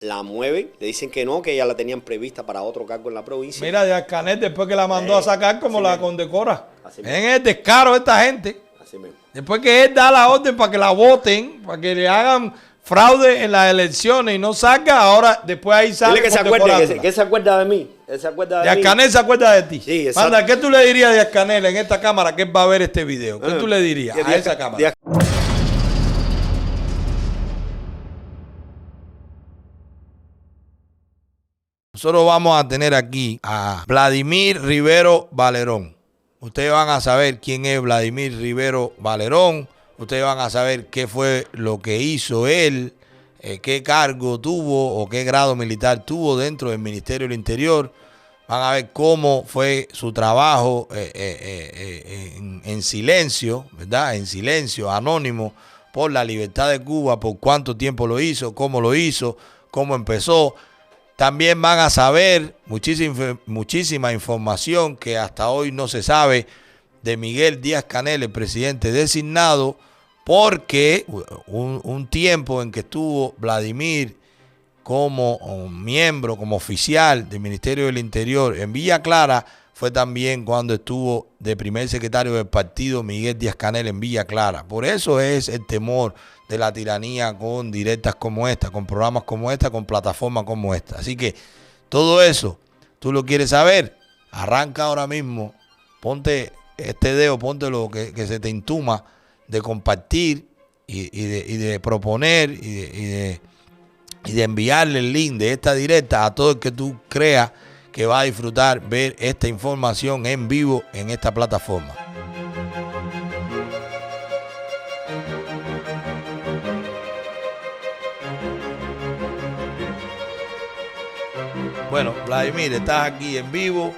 la mueven, le dicen que no, que ya la tenían prevista para otro cargo en la provincia. Mira, Díaz-Canel después que la mandó a sacar, como la mismo. condecora. Así En el descaro de esta gente. Así mismo. Después que él da la orden para que la voten, para que le hagan fraude en las elecciones y no salga, ahora después ahí sale. Dile que se acuerde, que se acuerda de mí. Él se acuerda de mí. Díaz-Canel se acuerda de ti. Sí, exacto. Manda, ¿qué tú le dirías a Díaz-Canel en esta cámara que él va a ver este video? ¿Qué tú le dirías a esa cámara? Nosotros vamos a tener aquí a Vladimir Rivero Valerón. Ustedes van a saber quién es Vladimir Rivero Valerón. Ustedes van a saber qué fue lo que hizo él, qué cargo tuvo o qué grado militar tuvo dentro del Ministerio del Interior. Van a ver cómo fue su trabajo en silencio, ¿verdad? En silencio, anónimo, por la libertad de Cuba, por cuánto tiempo lo hizo, cómo empezó. También van a saber muchísima información que hasta hoy no se sabe de Miguel Díaz-Canel, el presidente designado, porque un tiempo en que estuvo Vladimir como miembro, como oficial del Ministerio del Interior en Villa Clara, fue también cuando estuvo de primer secretario del partido Miguel Díaz-Canel en Villa Clara. Por eso es el temor de la tiranía con directas como esta, con programas como esta, con plataformas como esta. Así que todo eso, tú lo quieres saber, arranca ahora mismo, ponte este dedo, ponte lo que se te intuma de compartir y de proponer y de enviarle el link de esta directa a todo el que tú creas que va a disfrutar ver esta información en vivo en esta plataforma. Bueno, Vladimir, estás aquí en vivo.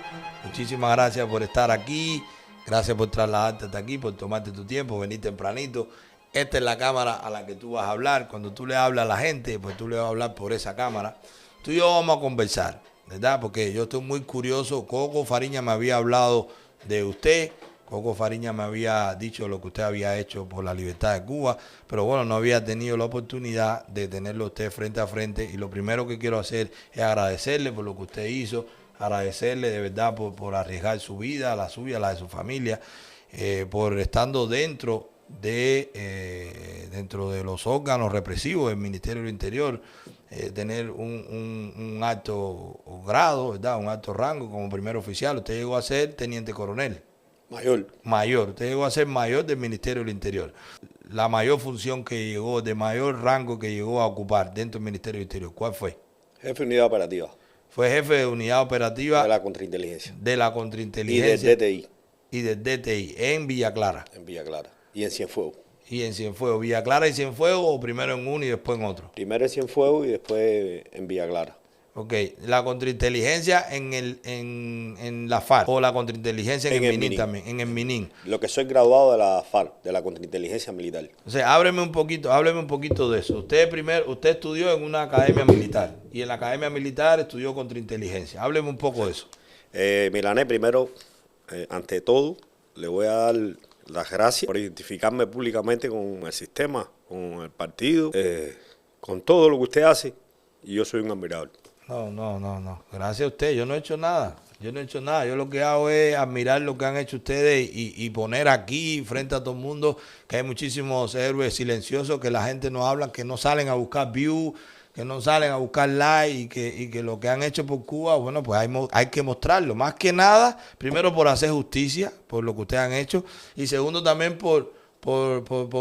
Muchísimas gracias por estar aquí. Gracias por trasladarte hasta aquí, por tomarte tu tiempo, venir tempranito. Esta es la cámara a la que tú vas a hablar. Cuando tú le hablas a la gente, pues tú le vas a hablar por esa cámara. Tú y yo vamos a conversar, ¿verdad? Porque yo estoy muy curioso. Coco Fariña me había hablado de usted. Coco Fariña me había dicho lo que usted había hecho por la libertad de Cuba. Pero bueno, no había tenido la oportunidad de tenerlo usted frente a frente. Y lo primero que quiero hacer es agradecerle por lo que usted hizo. Agradecerle de verdad por arriesgar su vida, la suya, la de su familia. Por estando dentro de los órganos represivos del Ministerio del Interior, tener un alto grado, ¿verdad? Un alto rango como primer oficial. Usted llegó a ser teniente coronel. Mayor. Usted llegó a ser mayor del Ministerio del Interior. La mayor función que llegó, de mayor rango que llegó a ocupar dentro del Ministerio del Interior, ¿cuál fue? Jefe de unidad operativa. Fue jefe de unidad operativa. De la contrainteligencia. De la contrainteligencia. Y del DTI. Y del DTI, en Villa Clara. En Villa Clara. Y en Cienfuegos. Y en Cienfuegos. ¿Villa Clara y Cienfuegos o primero en uno y después en otro? Primero en Cienfuegos y después en Villa Clara. Ok. ¿La contrainteligencia en la FARC o la contrainteligencia en el MININ también? En el MININ. Lo que soy graduado de la FARC, de la contrainteligencia militar. O sea, hábleme un poquito de eso. Usted estudió en una academia militar y en la academia militar estudió contrainteligencia. Hábleme un poco de eso. Milané, primero, ante todo, le voy a dar las gracias por identificarme públicamente con el sistema, con el partido, con todo lo que usted hace, y yo soy un admirador. No. Gracias a usted. Yo no he hecho nada. Yo lo que hago es admirar lo que han hecho ustedes y poner aquí frente a todo el mundo que hay muchísimos héroes silenciosos que la gente no habla, que no salen a buscar views, que no salen a buscar like y que lo que han hecho por Cuba, bueno, pues hay que mostrarlo. Más que nada, primero por hacer justicia, por lo que ustedes han hecho, y segundo también por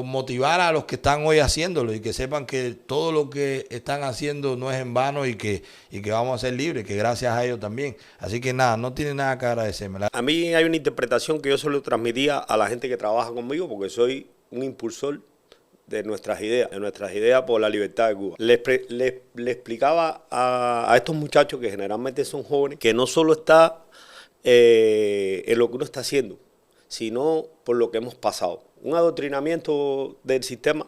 motivar a los que están hoy haciéndolo y que sepan que todo lo que están haciendo no es en vano y que vamos a ser libres, que gracias a ellos también. Así que nada, no tiene nada que agradecerme. A mí hay una interpretación que yo solo transmitía a la gente que trabaja conmigo porque soy un impulsor de nuestras ideas por la libertad de Cuba. Le explicaba a estos muchachos que generalmente son jóvenes que no solo está en lo que uno está haciendo, sino por lo que hemos pasado. Un adoctrinamiento del sistema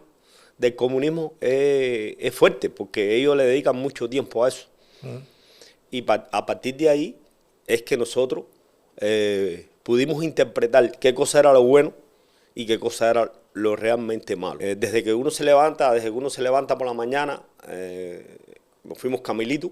del comunismo es fuerte porque ellos le dedican mucho tiempo a eso. Y a partir de ahí es que nosotros pudimos interpretar qué cosa era lo bueno y qué cosa era lo realmente malo. Desde que uno se levanta por la mañana, nos fuimos camilitos,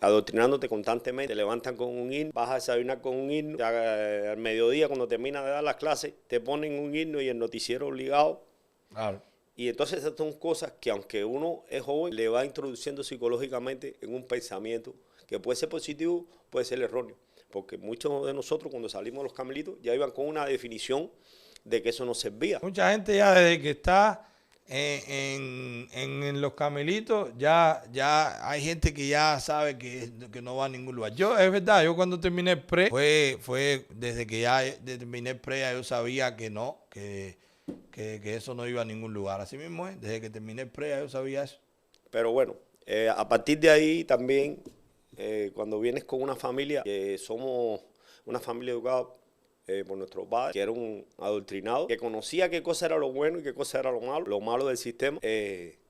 adoctrinándote constantemente. Te levantan con un himno, vas a desayunar con un himno, al mediodía cuando terminas de dar las clases te ponen un himno y el noticiero obligado. Claro. Y entonces estas son cosas que aunque uno es joven, le va introduciendo psicológicamente en un pensamiento que puede ser positivo, puede ser erróneo. Porque muchos de nosotros cuando salimos de los camelitos ya iban con una definición de que eso no servía. Mucha gente ya desde que está en los camelitos, ya hay gente que ya sabe que no va a ningún lugar. Yo, es verdad, yo cuando terminé el pre, fue desde que ya terminé el pre, ya yo sabía que no, que eso no iba a ningún lugar. Así mismo es, desde que terminé el pre, ya yo sabía eso. Pero bueno, a partir de ahí también, cuando vienes con una familia, que somos una familia educada por nuestros padres, que era un adoctrinado, que conocía qué cosa era lo bueno y qué cosa era lo malo del sistema,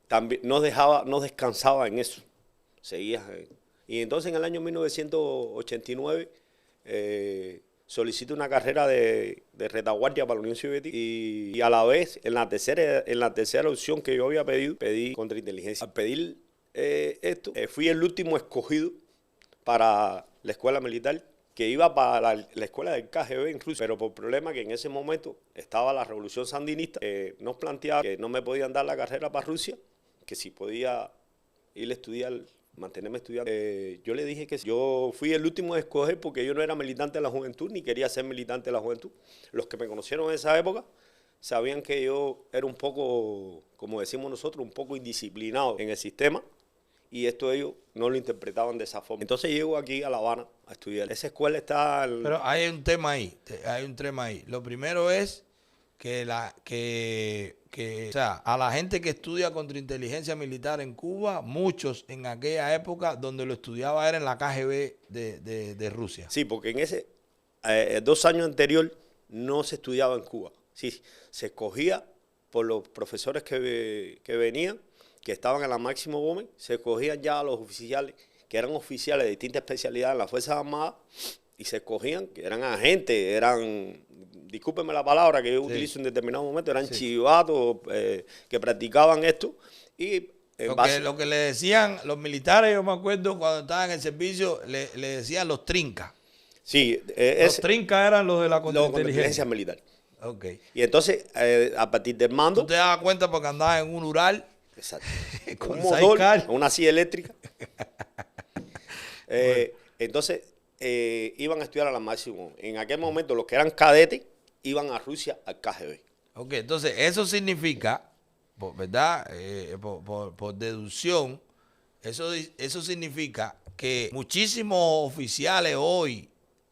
también no descansaba en eso, seguía. Y entonces en el año 1989 solicito una carrera de retaguardia para la Unión Soviética y a la vez, en la tercera opción que yo había pedido, pedí contrainteligencia. Al pedir esto, fui el último escogido para la escuela militar, que iba para la escuela del KGB en Rusia, pero por problema que en ese momento estaba la revolución sandinista, nos planteaba que no me podían dar la carrera para Rusia, que si podía ir a estudiar, mantenerme estudiando. Yo le dije que yo fui el último a escoger porque yo no era militante de la juventud, ni quería ser militante de la juventud. Los que me conocieron en esa época sabían que yo era un poco, como decimos nosotros, un poco indisciplinado en el sistema. Y esto ellos no lo interpretaban de esa forma. Entonces llego aquí a La Habana a estudiar. Esa escuela está... Pero hay un tema ahí, Lo primero es que o sea, a la gente que estudia contrainteligencia militar en Cuba, muchos en aquella época donde lo estudiaba era en la KGB de Rusia. Sí, porque en ese 2 años anterior no se estudiaba en Cuba. Sí, se escogía por los profesores que venían, que estaban en la Máximo Gómez, se escogían ya a los oficiales, que eran oficiales de distintas especialidades en las Fuerzas Armadas, y se escogían, que eran agentes, discúlpenme la palabra que yo utilizo en determinado momento, eran chivatos que practicaban esto. Y lo que le decían los militares, yo me acuerdo cuando estaban en el servicio, le decían los trincas. Sí, los trincas eran los de la contrainteligencia militar. Okay. Y entonces, a partir del mando... ¿Tú te dabas cuenta porque andabas en un Ural? Exacto. Con un motor, una silla eléctrica. Entonces, iban a estudiar a la Máximo. En aquel momento, los que eran cadetes iban a Rusia al KGB. Ok, entonces eso significa, ¿verdad? Por deducción, eso significa que muchísimos oficiales hoy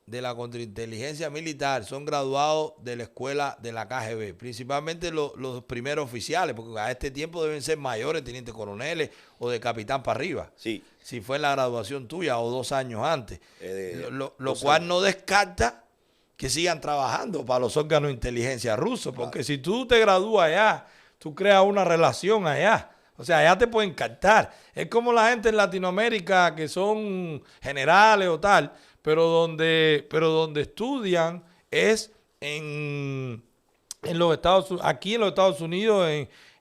de la contrainteligencia militar son graduados de la escuela de la KGB, principalmente los primeros oficiales, porque a este tiempo deben ser mayores, tenientes coroneles o de capitán para arriba. Sí. Si fue la graduación tuya o 2 años antes. Lo cual no descarta que sigan trabajando para los órganos de inteligencia rusos, porque si tú te gradúas allá, tú creas una relación allá. O sea, allá te pueden captar. Es como la gente en Latinoamérica que son generales o tal, pero donde estudian es en los Estados Unidos, aquí en los Estados Unidos,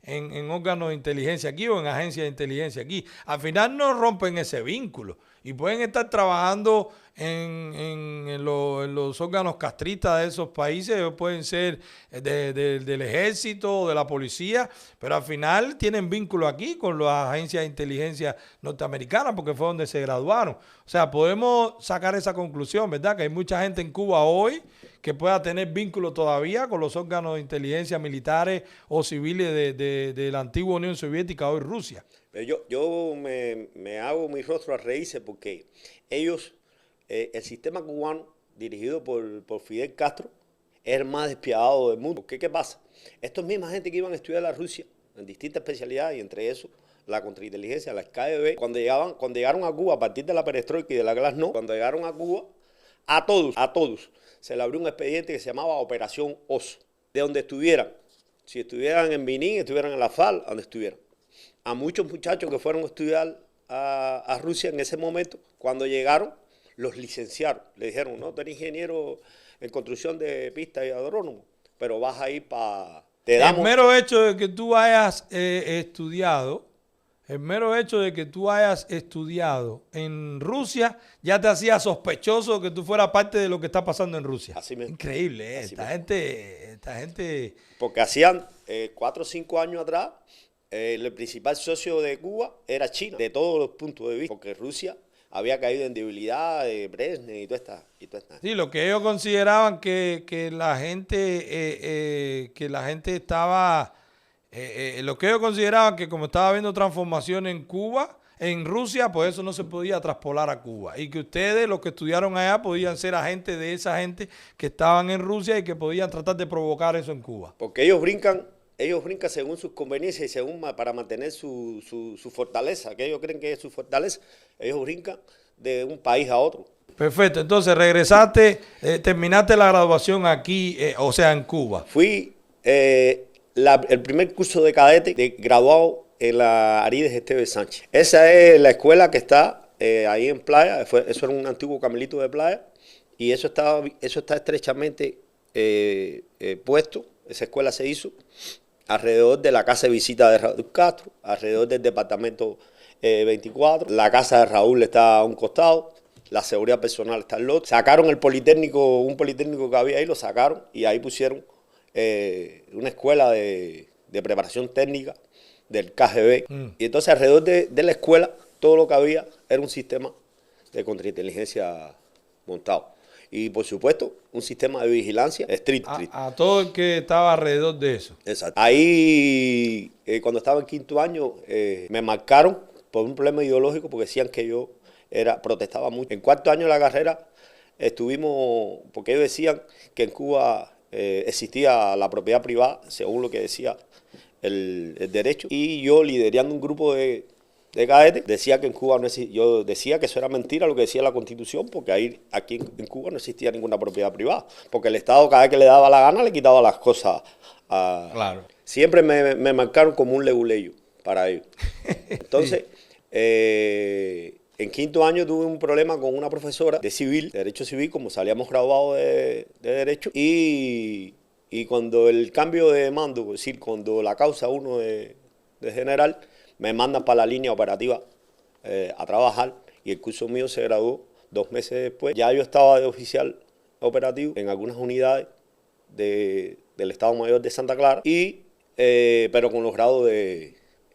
en órganos de inteligencia aquí o en agencias de inteligencia aquí. Al final no rompen ese vínculo y pueden estar trabajando en los órganos castristas de esos países, pueden ser del ejército o de la policía, pero al final tienen vínculo aquí con las agencias de inteligencia norteamericanas porque fue donde se graduaron. O sea, podemos sacar esa conclusión, ¿verdad? Que hay mucha gente en Cuba hoy que pueda tener vínculo todavía con los órganos de inteligencia militares o civiles de la antigua Unión Soviética, hoy Rusia. Pero yo me hago mi rostro a reírse porque ellos, el sistema cubano dirigido por Fidel Castro, es el más despiadado del mundo. ¿Qué pasa? Estos misma gente que iban a estudiar a Rusia en distintas especialidades y entre eso la contrainteligencia, la KGB, cuando llegaron a Cuba a partir de la perestroika y de la glasnost, cuando llegaron a Cuba, a todos se le abrió un expediente que se llamaba Operación Oso, de donde estuvieran. Si estuvieran en Benín, estuvieran en la FARC, donde estuvieran. A muchos muchachos que fueron a estudiar a Rusia en ese momento, cuando llegaron, los licenciaron. Le dijeron, no, tú eres ingeniero en construcción de pistas y agrónomo, pero vas a ir para... El mero hecho de que tú hayas estudiado El mero hecho de que tú hayas estudiado en Rusia ya te hacía sospechoso que tú fueras parte de lo que está pasando en Rusia. Así mismo. Increíble, ¿eh? Así Esta gente... Porque hacían 4 o 5 años atrás, el principal socio de Cuba era China, de todos los puntos de vista, porque Rusia había caído en debilidad de Brezhnev y toda esta. Sí, lo que ellos consideraban que la gente estaba... lo que ellos consideraban que como estaba habiendo transformación en Cuba, en Rusia, pues eso no se podía traspolar a Cuba. Y que ustedes, los que estudiaron allá, podían ser agentes de esa gente que estaban en Rusia y que podían tratar de provocar eso en Cuba. Porque ellos brincan según sus conveniencias y según para mantener su fortaleza, que ellos creen que es su fortaleza. Ellos brincan de un país a otro. Perfecto, entonces regresaste, terminaste la graduación aquí, o sea, en Cuba. Fui el primer curso de cadete graduado en la Arides Esteve Sánchez. Esa es la escuela que está ahí en Playa. Eso era un antiguo camelito de Playa y eso está estrechamente puesto. Esa escuela se hizo alrededor de la casa de visita de Raúl Castro, alrededor del departamento 24. La casa de Raúl está a un costado, la seguridad personal está al otro. Sacaron un politécnico que había ahí, lo sacaron y ahí pusieron una escuela de preparación técnica del KGB. Y entonces alrededor de la escuela todo lo que había era un sistema de contrainteligencia montado. Y por supuesto, un sistema de vigilancia estricto. A todo el que estaba alrededor de eso. Exacto. Ahí, cuando estaba en quinto año, me marcaron por un problema ideológico porque decían que yo protestaba mucho. En cuarto año de la carrera estuvimos, porque ellos decían que en Cuba existía la propiedad privada, según lo que decía el derecho. Y yo, liderando un grupo de cadetes, decía que en Cuba no existía. Yo decía que eso era mentira lo que decía la Constitución, porque aquí en Cuba no existía ninguna propiedad privada, porque el Estado cada vez que le daba la gana le quitaba las cosas. Claro. Siempre me marcaron como un leguleyo para ellos. Entonces, en quinto año tuve un problema con una profesora de derecho civil, como salíamos graduados de derecho, y cuando el cambio de mando, es decir, cuando la causa uno de general, me mandan para la línea operativa a trabajar y el curso mío se graduó 2 meses después. Ya yo estaba de oficial operativo en algunas unidades del Estado Mayor de Santa Clara, pero con los grados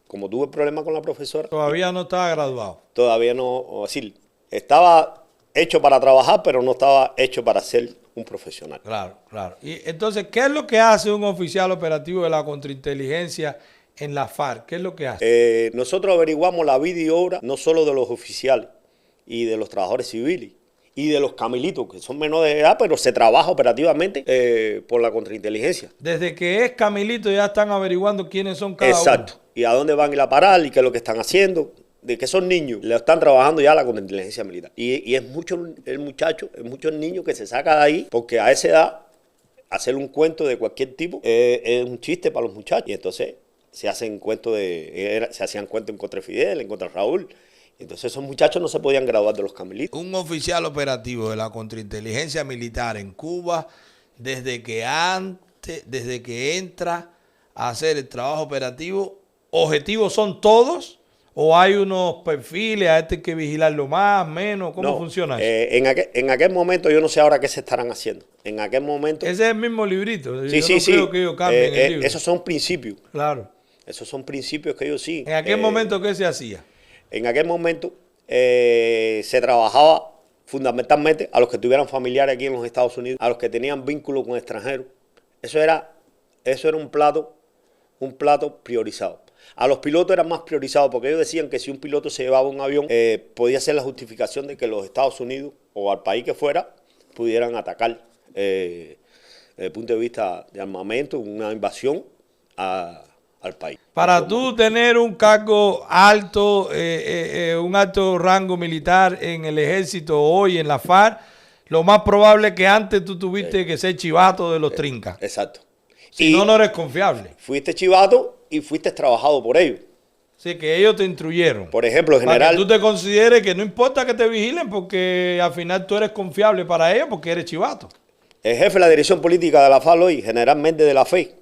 como tuve problemas con la profesora. Todavía no estaba graduado. Todavía no, es decir, estaba hecho para trabajar, pero no estaba hecho para ser un profesional. Claro, claro. Y entonces, ¿qué es lo que hace un oficial operativo de la contrainteligencia en la FARC? ¿Qué es lo que hace? Nosotros averiguamos la vida y obra no solo de los oficiales y de los trabajadores civiles y de los camelitos, que son menores de edad, pero se trabaja operativamente por la contrainteligencia. Desde que es camilito ya están averiguando quiénes son cada uno. Exacto. Y a dónde van a ir a parar y qué es lo que están haciendo. De que son niños, le están trabajando ya la contrainteligencia militar. Y es mucho el muchacho, es mucho el niño que se saca de ahí, porque a esa edad hacer un cuento de cualquier tipo es un chiste para los muchachos. Y entonces se hacían cuentos en contra de Fidel, en contra de Raúl. Entonces esos muchachos no se podían graduar de los camelitos. Un oficial operativo de la contrainteligencia militar en Cuba, desde que entra a hacer el trabajo operativo, ¿objetivos son todos? ¿O hay unos perfiles, a este hay que vigilarlo más, menos? ¿Cómo funciona eso? En aquel momento, yo no sé ahora qué se estarán haciendo. En aquel momento... Ese es el mismo librito. Sí, yo no creo que ellos cambien el libro. Esos son principios. Claro. Esos son principios que ellos siguen. ¿En aquel momento qué se hacía? En aquel momento se trabajaba fundamentalmente a los que tuvieran familiares aquí en los Estados Unidos, a los que tenían vínculos con extranjeros. Eso era un plato priorizado. A los pilotos eran más priorizados porque ellos decían que si un piloto se llevaba un avión, podía ser la justificación de que los Estados Unidos o al país que fuera pudieran atacar desde el punto de vista de armamento, una invasión al país. Para tú tener un cargo alto, un alto rango militar en el ejército hoy en la FARC, lo más probable es que antes tú tuviste que ser chivato de los trincas. Exacto. Si no, no eres confiable. Fuiste chivato y fuiste trabajado por ellos. Sí, que ellos te instruyeron. Por ejemplo, en general... Para que tú te consideres que no importa que te vigilen porque al final tú eres confiable para ellos porque eres chivato. El jefe de la dirección política de la FARC hoy, general Méndez de la Fe,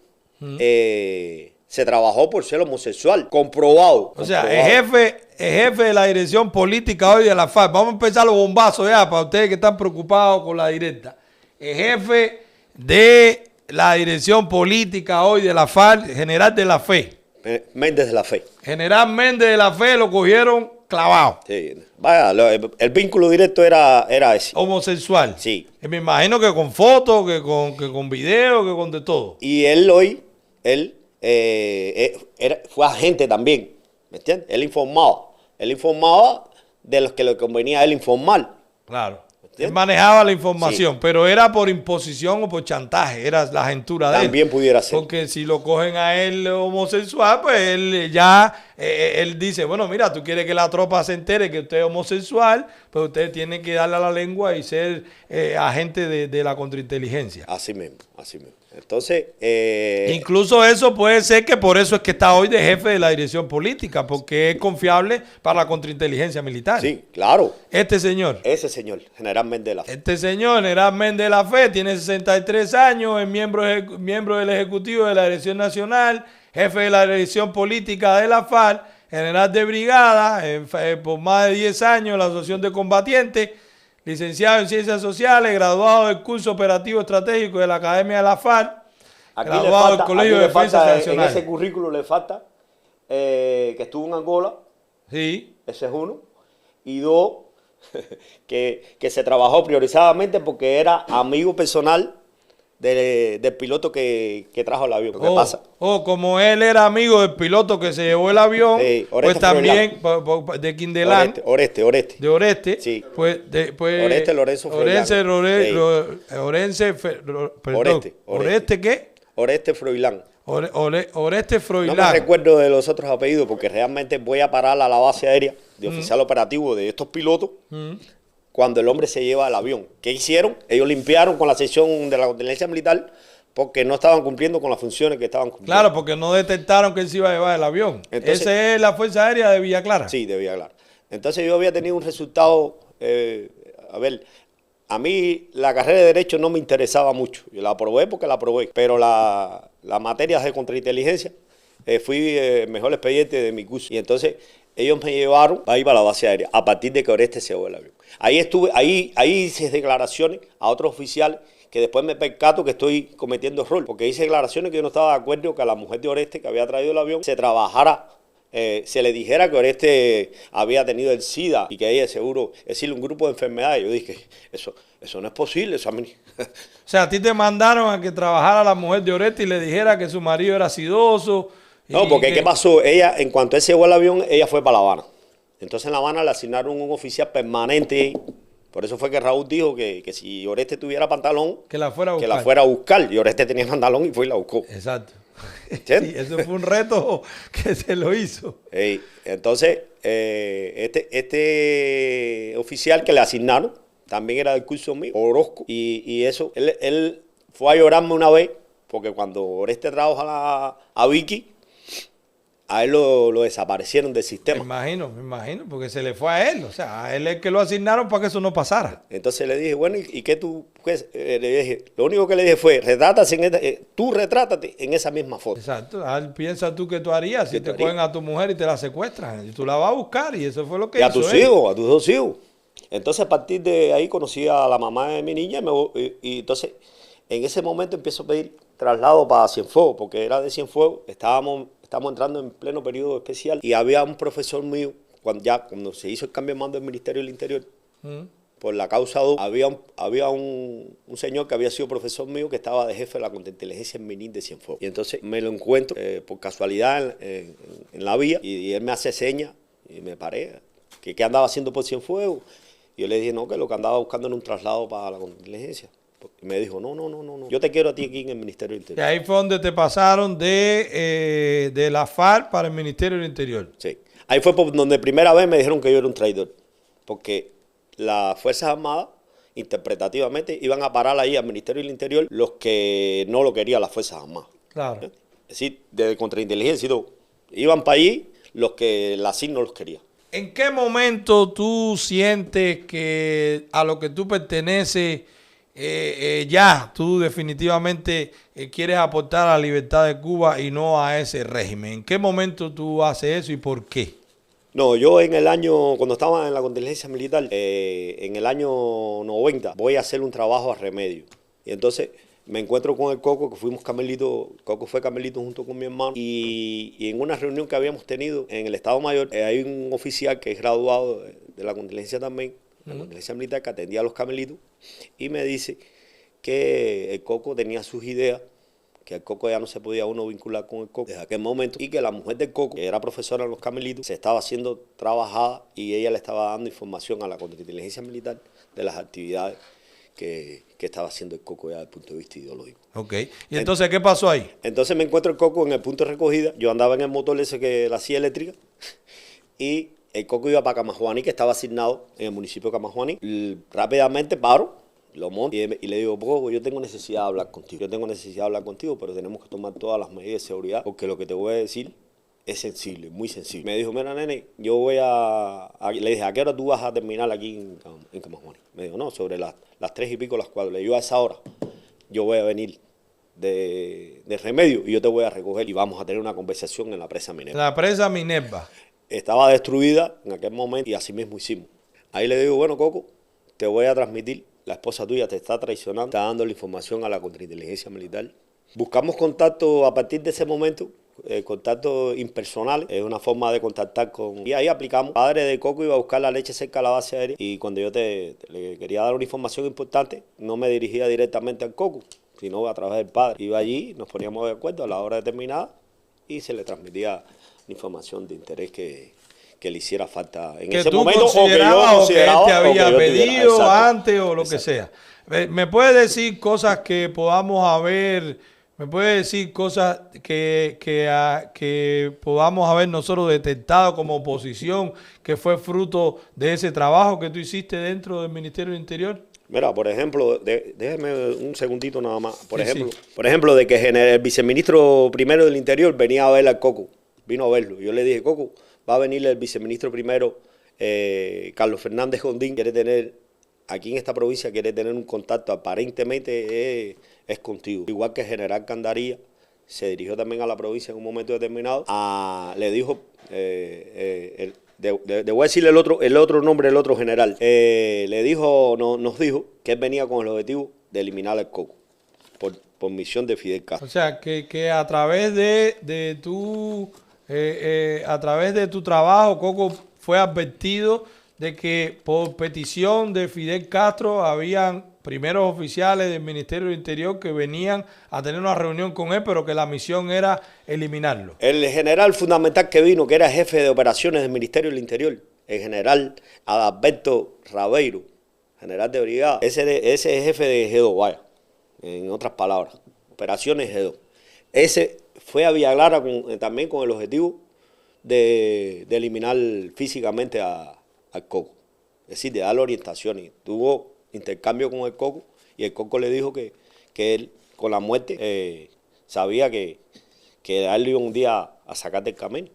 se trabajó por ser homosexual, comprobado. O sea, el jefe de la dirección política hoy de la FARC, vamos a empezar los bombazos ya para ustedes que están preocupados con la directa. El jefe de la dirección política hoy de la FARC, General de la Fe. Méndez de la Fe. General Méndez de la Fe lo cogieron clavado. Sí. Vaya, el vínculo directo era ese. Homosexual. Sí. Y me imagino que con fotos, que con video, que con de todo. Y él hoy, fue agente también, ¿me entiendes? Él informaba de los que le convenía a él informar. Claro. Él manejaba la información, sí, pero era por imposición o por chantaje, era la agentura de él. También pudiera ser. Porque si lo cogen a él homosexual, pues él ya, él dice, bueno, mira, tú quieres que la tropa se entere que usted es homosexual, pues usted tiene que darle a la lengua y ser agente de la contrainteligencia. Así mismo, así mismo. Entonces, incluso eso puede ser que por eso es que está hoy de jefe de la dirección política, porque es confiable para la contrainteligencia militar. Sí, claro. Este señor. Ese señor, General Méndez de la Fe. Este señor, General Méndez de la Fe, tiene 63 años, es miembro del Ejecutivo de la Dirección Nacional, jefe de la dirección política de la FARC, general de brigada, por más de 10 años en la Asociación de Combatientes, licenciado en Ciencias Sociales, graduado del curso operativo estratégico de la Academia de la FARC, aquí graduado del Colegio de Defensa Nacional. En ese currículo le falta que estuvo en Angola, sí, ese es uno, y dos, que se trabajó priorizadamente porque era amigo personal del piloto que trajo el avión. ¿Qué pasa? Como él era amigo del piloto que se llevó el avión, pues también de Quindelán. Oreste. De Oreste. Sí. Oreste Lorenzo Froilán. ¿Oreste qué? Oreste Froilán. Oreste Froilán. No me recuerdo de los otros apellidos porque realmente voy a parar a la base aérea de oficial operativo de estos pilotos. Cuando el hombre se lleva el avión. ¿Qué hicieron? Ellos limpiaron con la sección de la inteligencia militar porque no estaban cumpliendo con las funciones que estaban cumpliendo. Claro, porque no detectaron que él se iba a llevar el avión. Entonces, esa es la Fuerza Aérea de Villa Clara. Sí, de Villa Clara. Entonces yo había tenido un resultado, a mí la carrera de Derecho no me interesaba mucho. Yo la aprobé porque la aprobé, pero las materias de contrainteligencia, fui mejor expediente de mi curso. Y entonces ellos me llevaron a ir a la base aérea, a partir de que Oreste se llevó el avión. Ahí hice declaraciones a otros oficiales que después me percato que estoy cometiendo error, porque hice declaraciones que yo no estaba de acuerdo que a la mujer de Oreste que había traído el avión se trabajara, se le dijera que Oreste había tenido el SIDA y que ella seguro, es decir, un grupo de enfermedades. Yo dije, eso no es posible, eso a mí. O sea, a ti te mandaron a que trabajara la mujer de Oreste y le dijera que su marido era sidoso. No, porque ¿qué pasó? Ella, en cuanto él se llevó el avión, ella fue para La Habana. Entonces en La Habana le asignaron un oficial permanente. Por eso fue que Raúl dijo que si Oreste tuviera pantalón, que la fuera a buscar. Y Oreste tenía pantalón y fue y la buscó. Exacto. Sí, eso fue un reto que se lo hizo. Entonces, este oficial que le asignaron también era del curso mío, Orozco. Y eso, él fue a llorarme una vez, porque cuando Oreste trajo a Vicky, a él lo desaparecieron del sistema. Me imagino, porque se le fue a él. O sea, a él es que lo asignaron para que eso no pasara. Entonces le dije, bueno, ¿y qué tú? Pues, le dije, lo único que le dije fue, tú retrátate en esa misma foto. Exacto. Piensa tú que tú harías si te cogen a tu mujer y te la secuestran. Y tú la vas a buscar y eso fue lo que hizo. Y a tus hijos, a tus dos hijos. Entonces a partir de ahí conocí a la mamá de mi niña y entonces en ese momento empiezo a pedir traslado para Cienfuegos, porque era de Cienfuegos, estamos entrando en pleno periodo especial y había un profesor mío, cuando se hizo el cambio de mando del Ministerio del Interior, por la causa 2, había un señor que había sido profesor mío que estaba de jefe de la contrainteligencia en Minin de Cienfuegos. Y entonces me lo encuentro por casualidad en la vía y él me hace señas y me paré, que qué andaba haciendo por Cienfuegos. Y yo le dije, no, que lo que andaba buscando era un traslado para la contrainteligencia. Y me dijo, no, yo te quiero a ti aquí en el Ministerio del Interior. Y ahí fue donde te pasaron de la FARC para el Ministerio del Interior. Sí, ahí fue por donde primera vez me dijeron que yo era un traidor, porque las Fuerzas Armadas, interpretativamente, iban a parar ahí al Ministerio del Interior los que no lo querían las Fuerzas Armadas. Claro. Es decir, de contrainteligencia y todo. Iban para allí los que la CIN no los quería. ¿En qué momento tú sientes que a lo que tú perteneces ya tú definitivamente quieres aportar a la libertad de Cuba y no a ese régimen. ¿En qué momento tú haces eso y por qué? No, yo en el año, cuando estaba en la contingencia militar, en el año 90, voy a hacer un trabajo a Remedio. Y entonces me encuentro con el Coco, que fuimos Carmelito, Coco fue Carmelito junto con mi hermano, y en una reunión que habíamos tenido en el Estado Mayor, hay un oficial que es graduado de la contingencia también, la contingencia militar, que atendía a los Carmelitos, y me dice que el Coco tenía sus ideas, que el Coco ya no se podía uno vincular con el Coco desde aquel momento, y que la mujer del Coco, que era profesora en los Carmelitos, se estaba haciendo trabajada y ella le estaba dando información a la contrainteligencia militar de las actividades que estaba haciendo el Coco ya desde el punto de vista ideológico. Ok. ¿Y entonces qué pasó ahí? Entonces me encuentro el Coco en el punto de recogida. Yo andaba en el motor ese que la hacía eléctrica y el Coco iba para Camajuaní, que estaba asignado en el municipio de Camajuaní. Rápidamente paro, lo monto y le digo, Coco, yo tengo necesidad de hablar contigo. Yo tengo necesidad de hablar contigo, pero tenemos que tomar todas las medidas de seguridad porque lo que te voy a decir es sensible, muy sensible. Me dijo, mira, nene, yo voy le dije, ¿a qué hora tú vas a terminar aquí en Camajuaní? Me dijo, no, sobre las 3 y pico, las 4. Le digo, a esa hora yo voy a venir de Remedio y yo te voy a recoger y vamos a tener una conversación en la presa Minerva. La presa Minerva. Estaba destruida en aquel momento y así mismo hicimos. Ahí le digo, bueno, Coco, te voy a transmitir, la esposa tuya te está traicionando, está dando la información a la contrainteligencia militar. Buscamos contacto a partir de ese momento, contactos impersonales, es una forma de contactar con... Y ahí aplicamos. El padre de Coco iba a buscar la leche cerca de la base aérea y cuando yo le quería dar una información importante, no me dirigía directamente al Coco, sino a través del padre. Iba allí, nos poníamos de acuerdo a la hora determinada y se le transmitía la información de interés que le hiciera falta en ese momento, o que yo consideraba, o que él te había pedido exacto, antes o lo exacto. que sea. ¿Me puede decir cosas que podamos haber, me puede decir cosas que podamos haber nosotros detectado como oposición, que fue fruto de ese trabajo que tú hiciste dentro del Ministerio del Interior? Mira, por ejemplo, déjeme un segundito nada más. Por Sí. ejemplo, de que el viceministro primero del Interior venía a ver al Coco, vino a verlo. Yo le dije, Coco, va a venir el viceministro primero, Carlos Fernández Gondín, quiere tener, aquí en esta provincia, quiere tener un contacto, aparentemente es contigo. Igual que el general Candaría, se dirigió también a la provincia en un momento determinado, le dijo, voy a decirle el otro nombre del otro general, nos dijo que él venía con el objetivo de eliminar al Coco, por misión de Fidel Castro. O sea, que a través de tu trabajo, Coco fue advertido de que por petición de Fidel Castro habían primeros oficiales del Ministerio del Interior que venían a tener una reunión con él, pero que la misión era eliminarlo. El general fundamental que vino, que era jefe de operaciones del Ministerio del Interior, el general Adalberto Rabeiro, general de brigada, ese es jefe de G2, vaya, en otras palabras, operaciones G2. Ese fue a Villa Clara también con el objetivo de eliminar físicamente al Coco, es decir, de darle orientaciones. Tuvo intercambio con el Coco y el Coco le dijo que él con la muerte sabía que a él lo iba un día a sacar del camino.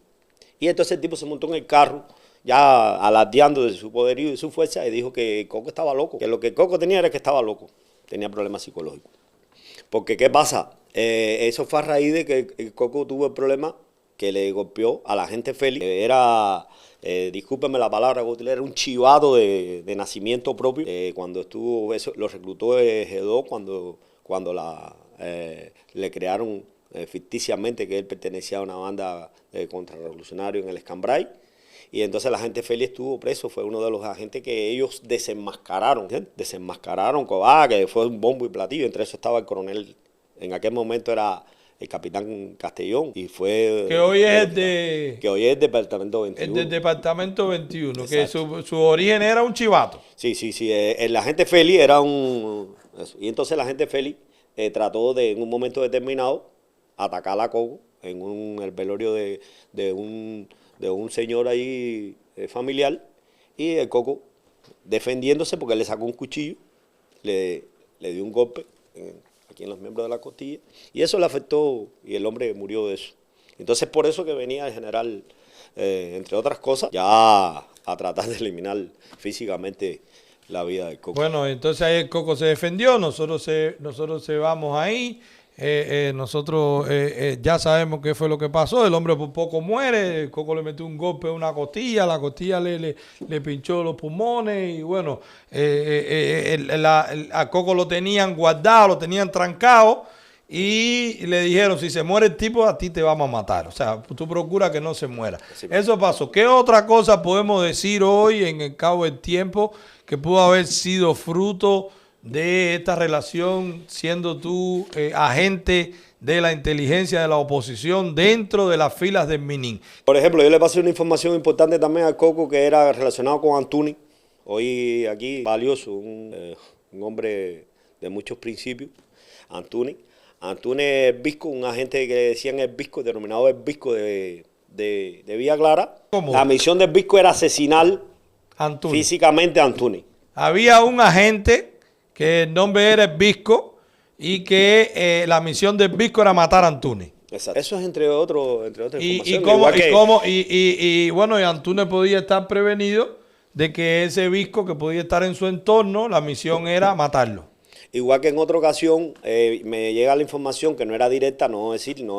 Y entonces el tipo se montó en el carro, ya alardeando de su poderío y de su fuerza, y dijo que el Coco estaba loco, que lo que el Coco tenía era que estaba loco, tenía problemas psicológicos. Porque ¿qué pasa? Eso fue a raíz de que el Coco tuvo el problema que le golpeó a la gente Félix, discúlpenme la palabra, era un chivado de nacimiento propio. Cuando estuvo, eso lo reclutó G2 cuando le crearon ficticiamente que él pertenecía a una banda de contrarrevolucionarios en el Escambray. Y entonces la agente Félix estuvo preso, fue uno de los agentes que ellos desenmascararon, que fue un bombo y platillo. Entre eso estaba el coronel, en aquel momento era el capitán Castellón, y fue... Que hoy es que hoy es el departamento 21. El del departamento 21, Exacto. que su origen era un chivato. Sí. El agente Félix era y entonces el agente Félix trató de, en un momento determinado, atacar a Coco en el velorio de un señor ahí familiar, y el Coco, defendiéndose porque le sacó un cuchillo, le dio un golpe aquí en los miembros de la costilla, y eso le afectó y el hombre murió de eso. Entonces por eso que venía el general, entre otras cosas, ya a tratar de eliminar físicamente la vida del Coco. Bueno, entonces ahí el Coco se defendió, nosotros se vamos ahí, nosotros ya sabemos qué fue lo que pasó, el hombre por poco muere, el Coco le metió un golpe a una costilla, la costilla le pinchó los pulmones y bueno, a Coco lo tenían guardado, lo tenían trancado. Y le dijeron, si se muere el tipo, a ti te vamos a matar. O sea, tú procuras que no se muera. Sí. Eso pasó. ¿Qué otra cosa podemos decir hoy en el cabo del tiempo que pudo haber sido fruto de esta relación siendo tú agente de la inteligencia de la oposición dentro de las filas del Minin? Por ejemplo, yo le pasé una información importante también al Coco que era relacionado con Antunes. Hoy aquí, valioso, un hombre de muchos principios, Antunes. Antunes Visco, un agente que decían el Visco, denominado el Visco de Villa Clara. ¿Cómo? La misión del Visco era asesinar físicamente a Antunes. Había un agente que el nombre era el Visco y que la misión del Visco era matar a Antunes. Exacto. Eso es entre otras informaciones. Y bueno, y Antunes podía estar prevenido de que ese Visco que podía estar en su entorno, la misión era matarlo. Igual que en otra ocasión me llega la información que no era directa, no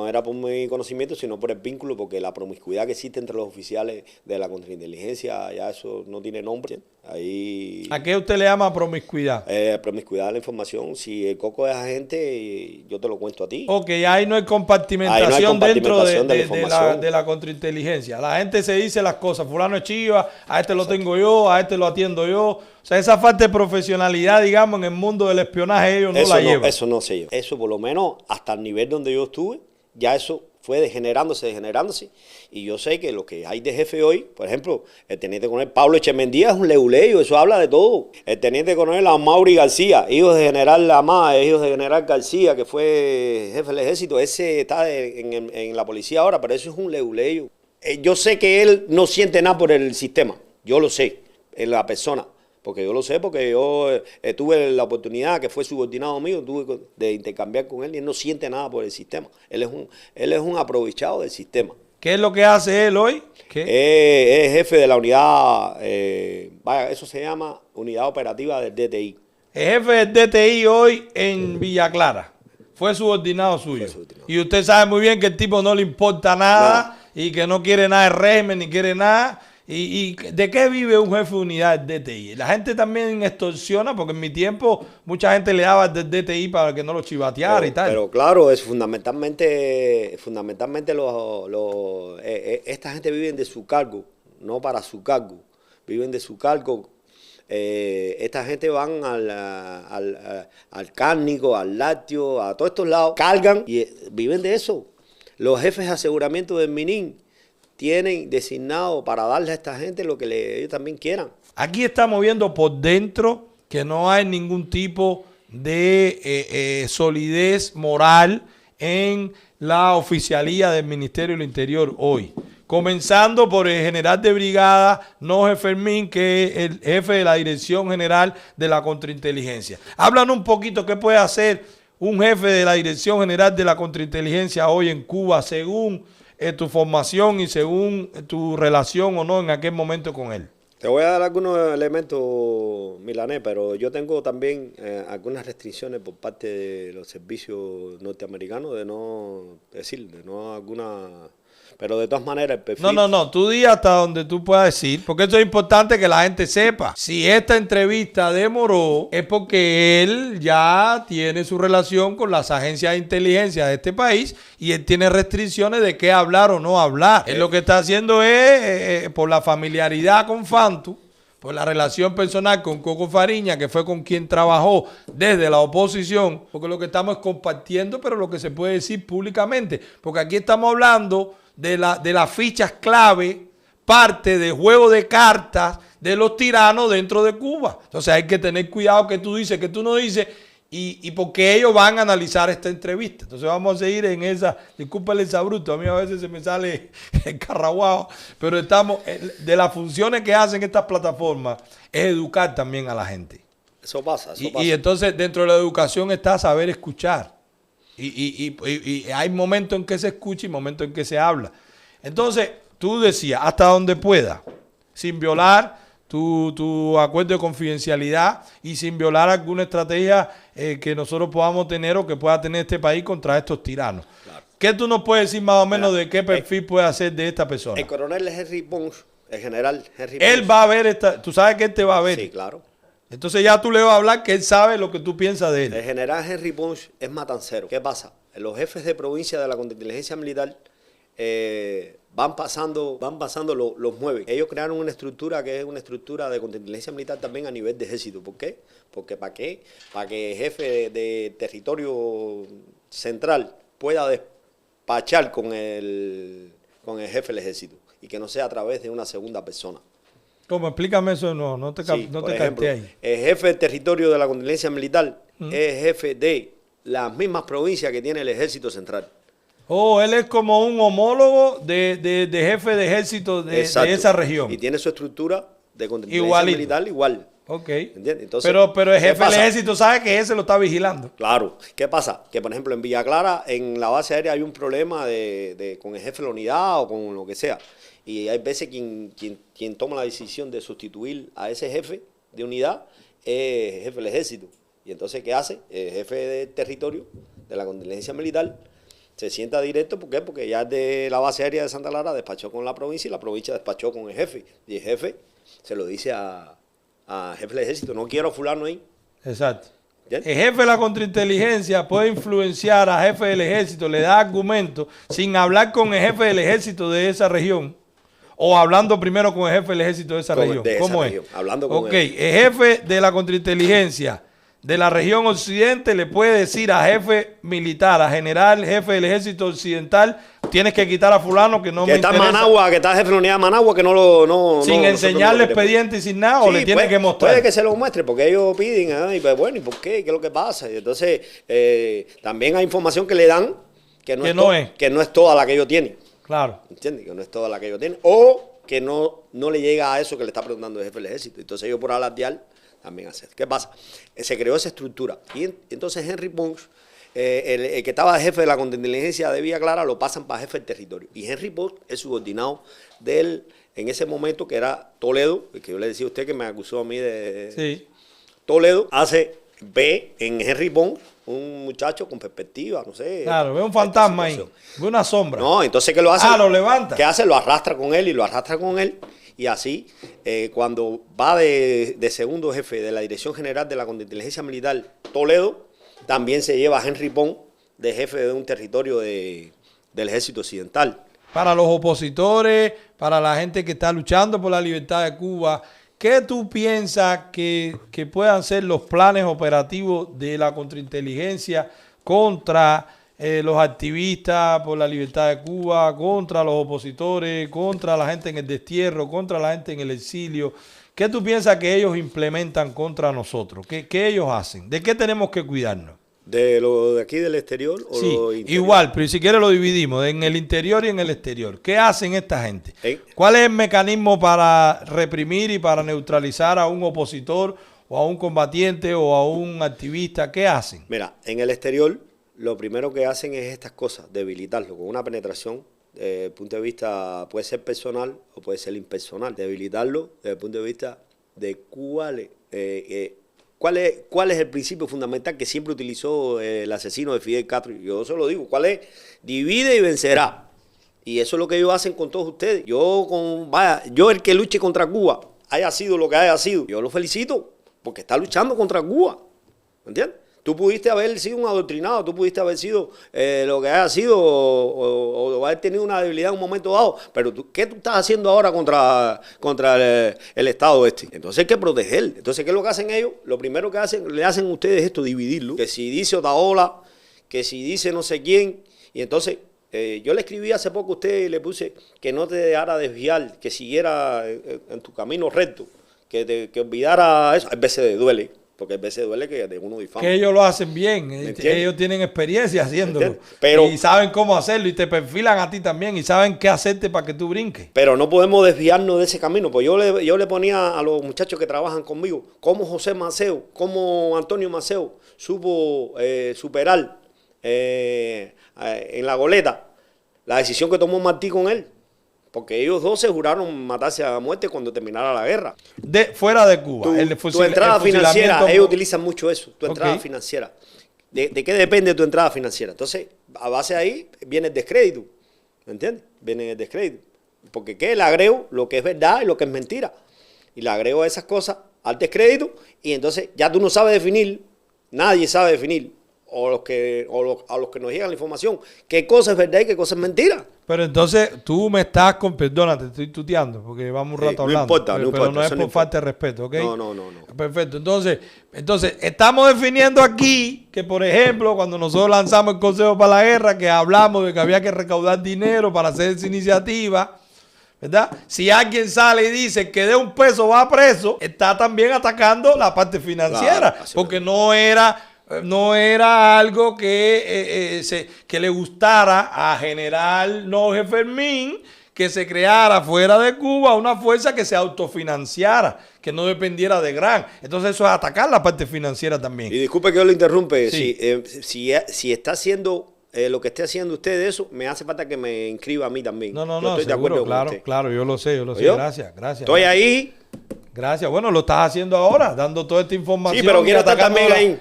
era por mi conocimiento, sino por el vínculo, porque la promiscuidad que existe entre los oficiales de la contrainteligencia, ya eso no tiene nombre. Ahí, ¿a qué usted le llama promiscuidad? Promiscuidad de la información. Si el Coco es agente, yo te lo cuento a ti. Ok, ahí no hay compartimentación, dentro de la contrainteligencia. La gente se dice las cosas, fulano es chiva, a este lo tengo yo, a este lo atiendo yo. O sea, esa falta de profesionalidad, digamos, en el mundo del espionaje, ellos no la llevan. Eso no se lleva. Eso, por lo menos, hasta el nivel donde yo estuve, ya eso fue degenerándose. Y yo sé que lo que hay de jefe hoy, por ejemplo, el teniente coronel Pablo Echemendía es un leuleyo, eso habla de todo. El teniente coronel Amaury García, hijo de general Lamá, hijo de general García, que fue jefe del ejército, ese está en la policía ahora, pero eso es un leuleyo. Yo sé que él no siente nada por el sistema, yo lo sé, en la persona. Porque yo lo sé, porque yo tuve la oportunidad, que fue subordinado mío, de intercambiar con él y él no siente nada por el sistema. Él es un aprovechado del sistema. ¿Qué es lo que hace él hoy? Es jefe de la unidad, eso se llama Unidad Operativa del DTI. El jefe del DTI hoy en Villa Clara. Fue subordinado suyo. Y usted sabe muy bien que el tipo no le importa nada y que no quiere nada de régimen ni quiere nada. ¿Y de qué vive un jefe de unidad del DTI? La gente también extorsiona, porque en mi tiempo mucha gente le daba del DTI para que no lo chivateara y tal. Pero claro, es fundamentalmente esta gente vive de su cargo, no para su cargo. Viven de su cargo. Esta gente van al cárnico, al lácteo, a todos estos lados, cargan y viven de eso. Los jefes de aseguramiento del Minin tienen designado para darle a esta gente lo que ellos también quieran. Aquí estamos viendo por dentro que no hay ningún tipo de solidez moral en la oficialía del Ministerio del Interior hoy. Comenzando por el general de brigada Noé Fermín, que es el jefe de la Dirección General de la Contrainteligencia. Háblanos un poquito qué puede hacer un jefe de la Dirección General de la Contrainteligencia hoy en Cuba, según tu formación y según tu relación o no en aquel momento con él. Te voy a dar algunos elementos, Milanés, pero yo tengo también algunas restricciones por parte de los servicios norteamericanos de no alguna... Pero de todas maneras el perfil... No, tú di hasta donde tú puedas decir, porque eso es importante que la gente sepa. Si esta entrevista demoró, es porque él ya tiene su relación con las agencias de inteligencia de este país y él tiene restricciones de qué hablar o no hablar. Él lo que está haciendo es, por la familiaridad con Fantu, por la relación personal con Coco Fariña, que fue con quien trabajó desde la oposición, porque lo que estamos es compartiendo, pero lo que se puede decir públicamente, porque aquí estamos hablando de las fichas clave, parte del juego de cartas de los tiranos dentro de Cuba. Entonces hay que tener cuidado que tú dices, que tú no dices, y porque ellos van a analizar esta entrevista. Entonces vamos a seguir en esa, discúlpale el sabruto, a mí a veces se me sale el carraguao, pero estamos, de las funciones que hacen estas plataformas, es educar también a la gente. Eso pasa. Y entonces dentro de la educación está saber escuchar. Y hay momentos en que se escucha y momentos en que se habla. Entonces, tú decías, hasta donde pueda, sin violar tu acuerdo de confidencialidad y sin violar alguna estrategia que nosotros podamos tener o que pueda tener este país contra estos tiranos. Claro. ¿Qué tú nos puedes decir más o menos de qué perfil puede hacer de esta persona? El coronel Henry Bones, el general Henry Bones. Él va a ver tú sabes que él te va a ver. Sí, claro. Entonces ya tú le vas a hablar que él sabe lo que tú piensas de él. El general Henry Bones es matancero. ¿Qué pasa? Los jefes de provincia de la contrainteligencia militar van pasando los mueven. Ellos crearon una estructura que es una estructura de contrainteligencia militar también a nivel de ejército. ¿Por qué? Porque ¿para qué? Para que el jefe de territorio central pueda despachar con el jefe del ejército y que no sea a través de una segunda persona. ¿Cómo? Explícame eso, no te capté ahí. El jefe del territorio de la contrainteligencia militar es jefe de las mismas provincias que tiene el ejército central. Oh, él es como un homólogo de jefe de ejército de esa región. Y tiene su estructura de contrainteligencia militar igual. Ok. ¿Entiendes? Entonces, pero el jefe del ejército sabe que ese lo está vigilando. Claro. ¿Qué pasa? Que, por ejemplo, en Villa Clara, en la base aérea, hay un problema con el jefe de la unidad o con lo que sea. Y hay veces quien toma la decisión de sustituir a ese jefe de unidad es el jefe del ejército. Y entonces, ¿qué hace? El jefe de territorio de la contrainteligencia militar se sienta directo. ¿Por qué? Porque ya de la base aérea de Santa Clara despachó con la provincia y la provincia despachó con el jefe. Y el jefe se lo dice a jefe del ejército, no quiero a fulano ahí. Exacto. ¿Bien? El jefe de la contrainteligencia puede influenciar al jefe del ejército, le da argumentos sin hablar con el jefe del ejército de esa región. O hablando primero con el jefe del ejército de esa región. ¿Cómo es? Hablando con él. El jefe de la contrainteligencia de la región occidente le puede decir a jefe militar, a general, jefe del ejército occidental, tienes que quitar a fulano que no me interesa. Que está en Managua, que está el jefe de la unidad de Managua, que no lo... sin enseñarle expediente y sin nada, sí, o le tiene que mostrar. Puede que se lo muestre, porque ellos piden, y pues bueno, ¿y por qué? ¿Qué es lo que pasa? Y entonces, también hay información que le dan que no es toda la que ellos tienen. Claro. ¿Entiendes? Que no es toda la que ellos tienen. O que no le llega a eso que le está preguntando el jefe del ejército. Entonces ellos por alardear también hacen. ¿Qué pasa? Se creó esa estructura. Y entonces Henry Bones, el que estaba de jefe de la contrainteligencia de Villa Clara, lo pasan para jefe del territorio. Y Henry Bones es subordinado de él en ese momento, que era Toledo, que yo le decía a usted que me acusó a mí de... Sí. Toledo ve en Henry Bones un muchacho con perspectiva, no sé. Claro, ve un fantasma ahí, ve una sombra. No, entonces ¿qué lo hace? Lo levanta. ¿Qué hace? Lo arrastra con él y así, cuando va de segundo jefe de la Dirección General de la Contrainteligencia Militar, Toledo, también se lleva a Henry Bones de jefe de un territorio del Ejército Occidental. Para los opositores, para la gente que está luchando por la libertad de Cuba, ¿qué tú piensas que puedan ser los planes operativos de la contrainteligencia contra los activistas por la libertad de Cuba, contra los opositores, contra la gente en el destierro, contra la gente en el exilio? ¿Qué tú piensas que ellos implementan contra nosotros? ¿Qué ellos hacen? ¿De qué tenemos que cuidarnos? ¿De lo de aquí del exterior o sí, lo interior? Igual, pero si quieres lo dividimos en el interior y en el exterior. ¿Qué hacen esta gente? ¿Cuál es el mecanismo para reprimir y para neutralizar a un opositor o a un combatiente o a un activista? ¿Qué hacen? Mira, en el exterior lo primero que hacen es estas cosas, debilitarlo con una penetración desde el punto de vista, puede ser personal o puede ser impersonal, debilitarlo desde el punto de vista de ¿cuál es el principio fundamental que siempre utilizó el asesino de Fidel Castro? Yo se lo digo, ¿cuál es? Divide y vencerá. Y eso es lo que ellos hacen con todos ustedes. Yo el que luche contra Cuba, haya sido lo que haya sido, yo lo felicito, porque está luchando contra Cuba. ¿Me entiendes? Tú pudiste haber sido un adoctrinado, tú pudiste haber sido lo que haya sido o haber tenido una debilidad en un momento dado, pero ¿qué tú estás haciendo ahora contra el Estado este? Entonces hay que proteger. Entonces, ¿qué es lo que hacen ellos? Lo primero que le hacen a ustedes es esto, dividirlo. Que si dice Otaola, que si dice no sé quién, y entonces yo le escribí hace poco a usted y le puse que no te dejara desviar, que siguiera en tu camino recto, que olvidara eso. A veces duele. Porque a veces duele que de uno difama. Que ellos lo hacen bien, ellos tienen experiencia haciéndolo. Pero, y saben cómo hacerlo y te perfilan a ti también y saben qué hacerte para que tú brinques. Pero no podemos desviarnos de ese camino. Pues yo le ponía a los muchachos que trabajan conmigo, cómo José Maceo, cómo Antonio Maceo supo superar en la goleta la decisión que tomó Martí con él. porque ellos dos se juraron matarse a muerte cuando terminara la guerra. Fuera de Cuba. Tu entrada financiera, ellos utilizan mucho eso, tu entrada financiera. ¿De qué depende tu entrada financiera? Entonces, a base de ahí viene el descrédito, ¿me entiendes? Viene el descrédito. Porque ¿qué? Le agrego lo que es verdad y lo que es mentira. Y le agrego esas cosas al descrédito y entonces ya tú no sabes definir, nadie sabe definir, a los que nos llega la información, qué cosa es verdad y qué cosa es mentira. Pero entonces tú me estás perdona, te estoy tuteando porque vamos un rato hablando. No importa, pero no es por falta de respeto, ¿ok? No. Perfecto. Entonces, estamos definiendo aquí que, por ejemplo, cuando nosotros lanzamos el Consejo para la Guerra, que hablamos de que había que recaudar dinero para hacer esa iniciativa, ¿verdad? Si alguien sale y dice que de un peso va preso, está también atacando la parte financiera, claro, porque no era algo que le gustara a General Jorge Fermín que se creara fuera de Cuba una fuerza que se autofinanciara, que no dependiera de Gran. Entonces eso es atacar la parte financiera también. Y disculpe que yo lo interrumpe, sí. Si está haciendo lo que esté haciendo usted de eso, me hace falta que me inscriba a mí también. No, estoy de acuerdo, claro, yo lo sé. Gracias. Estoy ahí. Gracias. Bueno, lo estás haciendo ahora, dando toda esta información. Sí, pero quiero estar también ahí.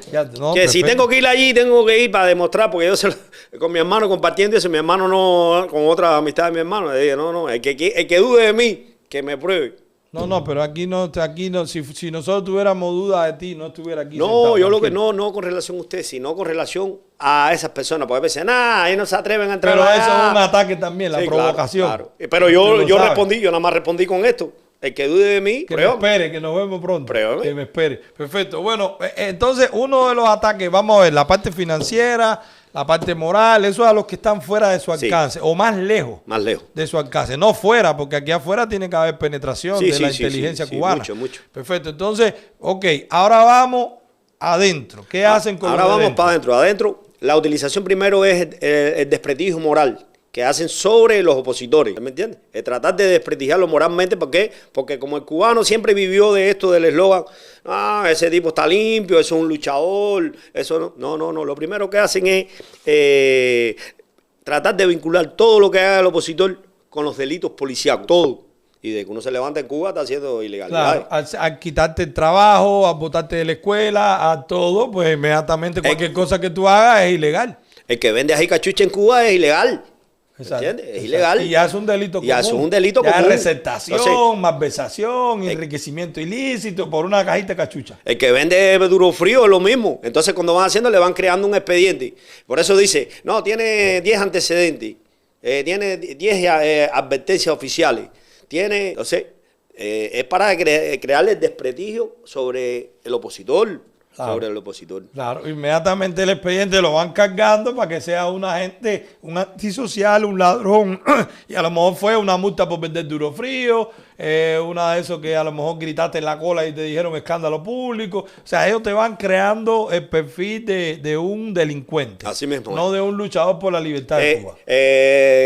Si tengo que ir allí, tengo que ir para demostrar, porque yo con mi hermano compartiendo eso, mi hermano no, con otra amistad de mi hermano, le dije, no, el que dude de mí, que me pruebe. No, pero aquí no, si nosotros tuviéramos duda de ti, no estuviera aquí. No, yo lo que no con relación a usted, sino con relación a esas personas, porque a veces, ahí no se atreven a entrar. Pero eso es un ataque también, la provocación. Claro. Pero yo respondí, yo nada más respondí con esto. El que dude de mí, que me espere, que nos vemos pronto. Pruébame. Que me espere. Perfecto. Bueno, entonces uno de los ataques, vamos a ver, la parte financiera, la parte moral, eso es a los que están fuera de su alcance, o más lejos de su alcance. No fuera, porque aquí afuera tiene que haber penetración de la inteligencia cubana. Mucho. Perfecto. Entonces, ahora vamos adentro. ¿Qué hacen con ahora vamos para adentro. Adentro, la utilización primero es el desprestigio moral que hacen sobre los opositores, ¿me entiendes? Tratar de desprestigiarlo moralmente, ¿por qué? Porque como el cubano siempre vivió de esto, del eslogan, ese tipo está limpio, eso es un luchador, eso no, lo primero que hacen es tratar de vincular todo lo que haga el opositor con los delitos policíacos, todo. Y de que uno se levanta en Cuba está haciendo ilegalidades. Claro, al quitarte el trabajo, a botarte de la escuela, a todo, pues inmediatamente cualquier cosa que tú hagas es ilegal. El que vende ají cachucha en Cuba es ilegal. ¿Entiendes? Es ilegal. Y ya es un delito común. Ya es un delito común. Ya es receptación, malversación, enriquecimiento ilícito por una cajita de cachucha. El que vende duro frío es lo mismo. Entonces, cuando van haciendo, le van creando un expediente. Por eso dice, no, tiene 10 antecedentes, tiene 10 advertencias oficiales. Tiene, es para crearle desprestigio sobre el opositor. Sobre el opositor. Claro, inmediatamente el expediente lo van cargando para que sea un agente, un antisocial, un ladrón, y a lo mejor fue una multa por vender duro frío, una de esos que a lo mejor gritaste en la cola y te dijeron escándalo público. O sea, ellos te van creando el perfil de un delincuente. Así mismo. No de un luchador por la libertad de Cuba.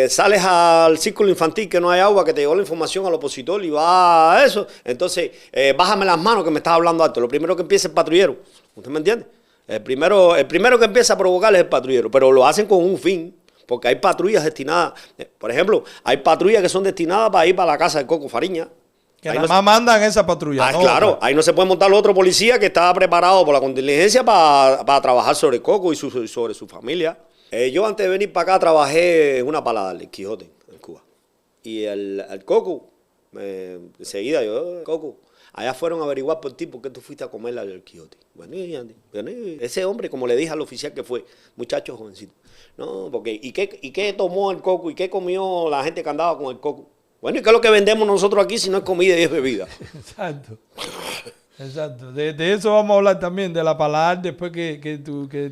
Sales al círculo infantil que no hay agua, que te llegó la información al opositor y va a eso. Entonces, bájame las manos que me estás hablando alto. Lo primero que empieza es el patrullero. ¿Usted me entiende? El primero que empieza a provocar es el patrullero, pero lo hacen con un fin, porque hay patrullas destinadas. Por ejemplo, hay patrullas que son destinadas para ir para la casa de Coco Fariña. Que nada más mandan esa patrulla. Claro, ahí no se puede montar otro policía que estaba preparado por la contingencia para trabajar sobre Coco y sobre su familia. Yo antes de venir para acá trabajé en una palada, el Quijote, en Cuba. Y el Coco, enseguida Coco, allá fueron a averiguar por ti por qué tú fuiste a comer al Quijote. Vení. Ese hombre, como le dije al oficial que fue, muchacho jovencito. No, porque ¿y qué tomó el Coco? ¿Y qué comió la gente que andaba con el Coco? Bueno, ¿y qué es lo que vendemos nosotros aquí si no es comida y es bebida? Exacto. De eso vamos a hablar también, de la paladar después que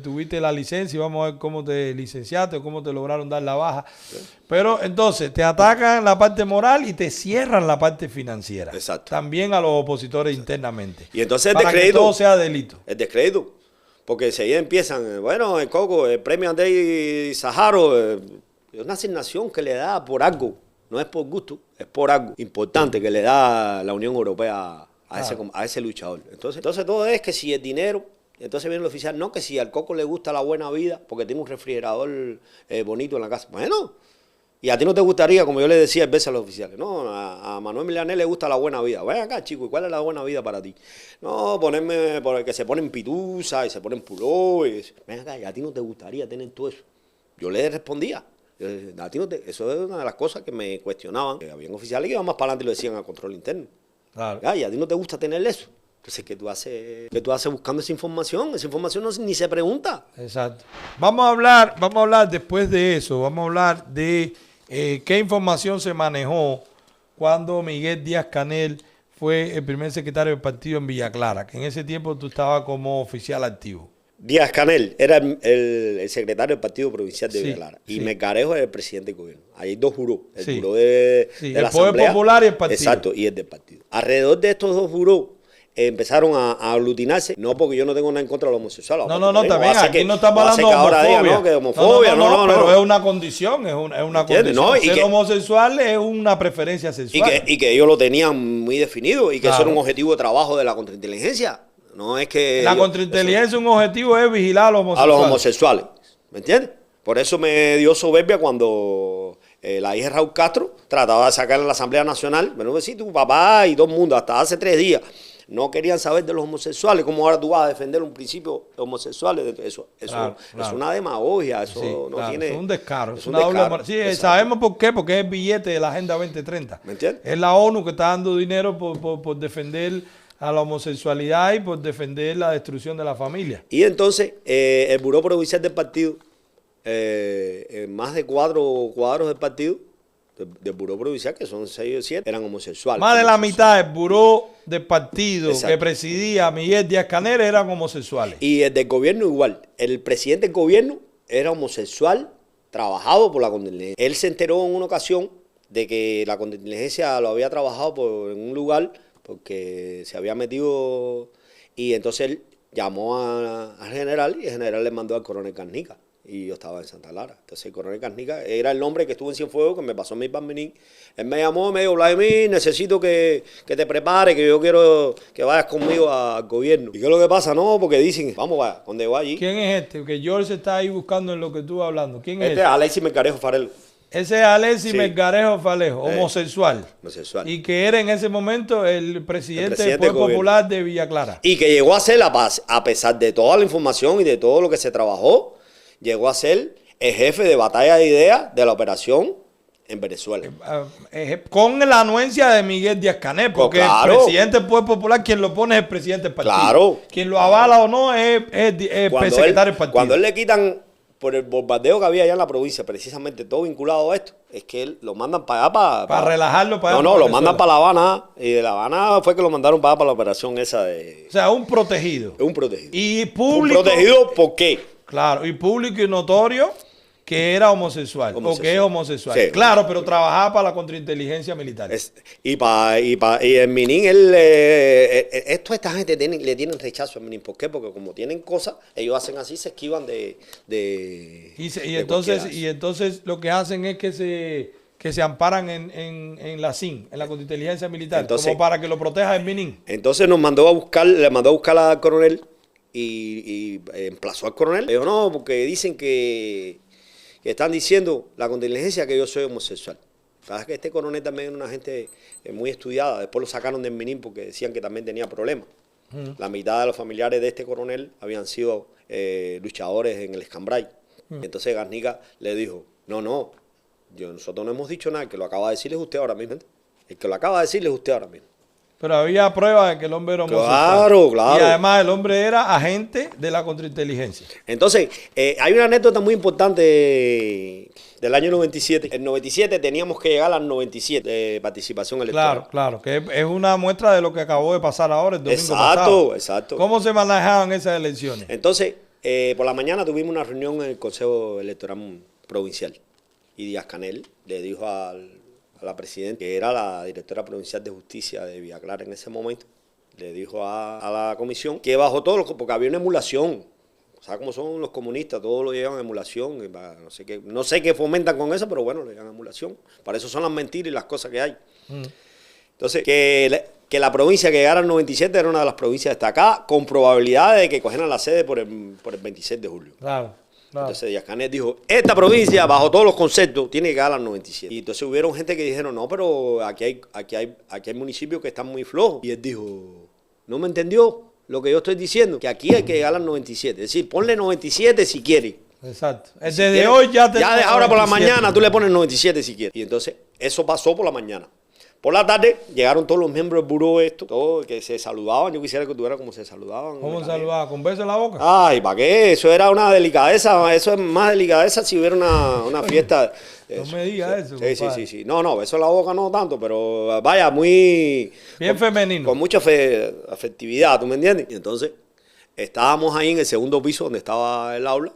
tuviste la licencia y vamos a ver cómo te licenciaste o cómo te lograron dar la baja. Pero entonces te atacan la parte moral y te cierran la parte financiera. Exacto. También a los opositores internamente. Y entonces el descrédito. Para que todo sea delito. El descrédito. Porque enseguida empiezan, bueno, el Coco, el premio Andrés Saharo, es una asignación que le da por algo. No es por gusto, es por algo importante que le da la Unión Europea a ese luchador. Entonces todo es que si el dinero, entonces viene el oficial, no, que si al Coco le gusta la buena vida, porque tiene un refrigerador bonito en la casa. Bueno, Y a ti no te gustaría, como yo le decía a veces a los oficiales, no, a Manuel Milanés le gusta la buena vida. Ven acá, chico, ¿y cuál es la buena vida para ti? No, ponerme, porque se ponen pituza y se ponen pulóes. Ven acá, ¿y a ti no te gustaría tener todo eso? Yo le respondía. A ti no te, eso es una de las cosas que me cuestionaban. Habían oficiales que iban más para adelante y lo decían a control interno. Claro. ¿Y a ti no te gusta tener eso? Entonces, ¿qué tú haces buscando esa información? Esa información ni se pregunta. Exacto. Vamos a hablar después de eso, vamos a hablar de qué información se manejó cuando Miguel Díaz-Canel fue el primer secretario del partido en Villa Clara, que en ese tiempo tú estabas como oficial activo. Díaz-Canel era el secretario del partido provincial de Villa Clara y Melgarejo era el presidente del gobierno. Hay dos jurós, el juró de la Asamblea. El Poder Popular y el partido. Exacto, y el del partido. Alrededor de estos dos jurós empezaron a aglutinarse, no porque yo no tengo nada en contra de los homosexuales. No, también aquí no estamos hablando de homofobia. No, pero es una condición, es una condición. No, ser homosexual es una preferencia sexual. Y que ellos lo tenían muy definido y que eso era un objetivo de trabajo de la contrainteligencia. No es que... La contrainteligencia, un objetivo es vigilar a los homosexuales. A los homosexuales, ¿me entiendes? Por eso me dio soberbia cuando la hija de Raúl Castro trataba de sacar en la Asamblea Nacional, bueno, sí, tu papá y todo el mundo, hasta hace 3 días, no querían saber de los homosexuales. ¿Cómo ahora tú vas a defender un principio de homosexuales? Eso es una demagogia, eso no tiene... Es un descaro, es una doble moral. Sí, sabemos por qué, porque es el billete de la Agenda 2030. ¿Me entiendes? Es la ONU que está dando dinero por defender a la homosexualidad y por defender la destrucción de la familia. Y entonces, el Buró Provincial del partido, más de 4 cuadros del partido, del Buró Provincial, que son 6 o 7, eran homosexuales. Más de la mitad del Buró del partido que presidía Miguel Díaz-Canel eran homosexuales. Y el del gobierno igual. El presidente del gobierno era homosexual, trabajado por la contrainteligencia. Él se enteró en una ocasión de que la contrainteligencia lo había trabajado en un lugar porque se había metido, y entonces él llamó al general y el general le mandó al coronel Carnica. Y yo estaba en Santa Clara. Entonces el coronel Carnica era el hombre que estuvo en Cienfuegos, que me pasó mi Palmenín. Él me llamó y me dijo, Vladimir, necesito que te prepares, que yo quiero que vayas conmigo al gobierno. ¿Y qué es lo que pasa? No, porque dicen, vamos, vaya, ¿dónde va allí? ¿Quién es este? Que George está ahí buscando en lo que tú vas hablando. ¿Quién es este? Es Alexis Melgarejo Farelo. Ese es Alexis Melgarejo Falejo, homosexual. Homosexual. Y que era en ese momento el presidente del Poder Popular de Villa Clara. Y que llegó a ser, a pesar de toda la información y de todo lo que se trabajó, llegó a ser el jefe de batalla de ideas de la operación en Venezuela. Con la anuencia de Miguel Díaz-Canel, porque el presidente del Poder Popular, quien lo pone es el presidente del partido. Claro. Quien lo avala o no es el secretario del partido. Cuando él le quitan, por el bombardeo que había allá en la provincia, precisamente todo vinculado a esto, es que él lo mandan para allá para relajarlo. Lo mandan para La Habana, y de La Habana fue que lo mandaron para allá para la operación esa de... O sea, un protegido. Un protegido. Y público... ¿Un protegido por qué? Claro, y público y notorio que era homosexual. O que es homosexual. Sí. Claro, pero trabajaba para la contrainteligencia militar. Y en Minin, toda esta gente le tienen rechazo a Minin. ¿Por qué? Porque como tienen cosas, ellos hacen así, se esquivan y entonces lo que hacen es que se amparan en la CIN, en la contrainteligencia militar, entonces, como para que lo proteja el Minin. Entonces le mandó a buscar al coronel y emplazó al coronel. Le dijo, no, porque dicen que están diciendo la contrainteligencia que yo soy homosexual. Sabes que este coronel también era una gente muy estudiada. Después lo sacaron del Minin porque decían que también tenía problemas. La mitad de los familiares de este coronel habían sido luchadores en el Escambray. Entonces Garnica le dijo, no, nosotros no hemos dicho nada, el que lo acaba de decirles usted ahora mismo. El que lo acaba de decirles usted ahora mismo. Pero había pruebas de que el hombre era homosexual. Claro. Y además el hombre era agente de la contrainteligencia. Entonces, hay una anécdota muy importante del año 97. En 97 teníamos que llegar al 97 de participación electoral. Claro, que es una muestra de lo que acabó de pasar ahora el domingo pasado. Exacto. ¿Cómo se manejaban esas elecciones? Entonces, por la mañana tuvimos una reunión en el Consejo Electoral Provincial. Y Díaz-Canel le dijo a la presidenta, que era la directora provincial de justicia de Villa Clara en ese momento, le dijo a la comisión que bajo todo, porque había una emulación. ¿Sabes cómo son los comunistas? Todos lo llevan a emulación. No sé qué fomentan con eso, pero bueno, le llevan a emulación. Para eso son las mentiras y las cosas que hay. Entonces, que la provincia que llegara al 97 era una de las provincias destacadas, con probabilidad de que cogieran la sede por el 26 de julio. Claro. Claro. Entonces Díaz-Canel dijo, esta provincia, bajo todos los conceptos, tiene que llegar a las 97. Y entonces hubieron gente que dijeron, no, pero aquí hay municipios que están muy flojos. Y él dijo, no me entendió lo que yo estoy diciendo, que aquí hay que llegar a las 97. Es decir, ponle 97 si quieres. Exacto. Si Desde quieres, hoy ya te... Ya de ahora por la mañana tú le pones 97 si quieres. Y entonces eso pasó por la mañana. Por la tarde llegaron todos los miembros del buró, todos que se saludaban. Yo quisiera que tuviera como se saludaban. ¿Cómo saludaba? ¿Con besos en la boca? Ay, ¿para qué? Eso era una delicadeza. Eso es más delicadeza si hubiera una fiesta. No me digas eso. Sí. No, beso en la boca no tanto, pero vaya, muy... Bien femenino. Con mucha afectividad, ¿tú me entiendes? Y entonces estábamos ahí en el segundo piso donde estaba el aula.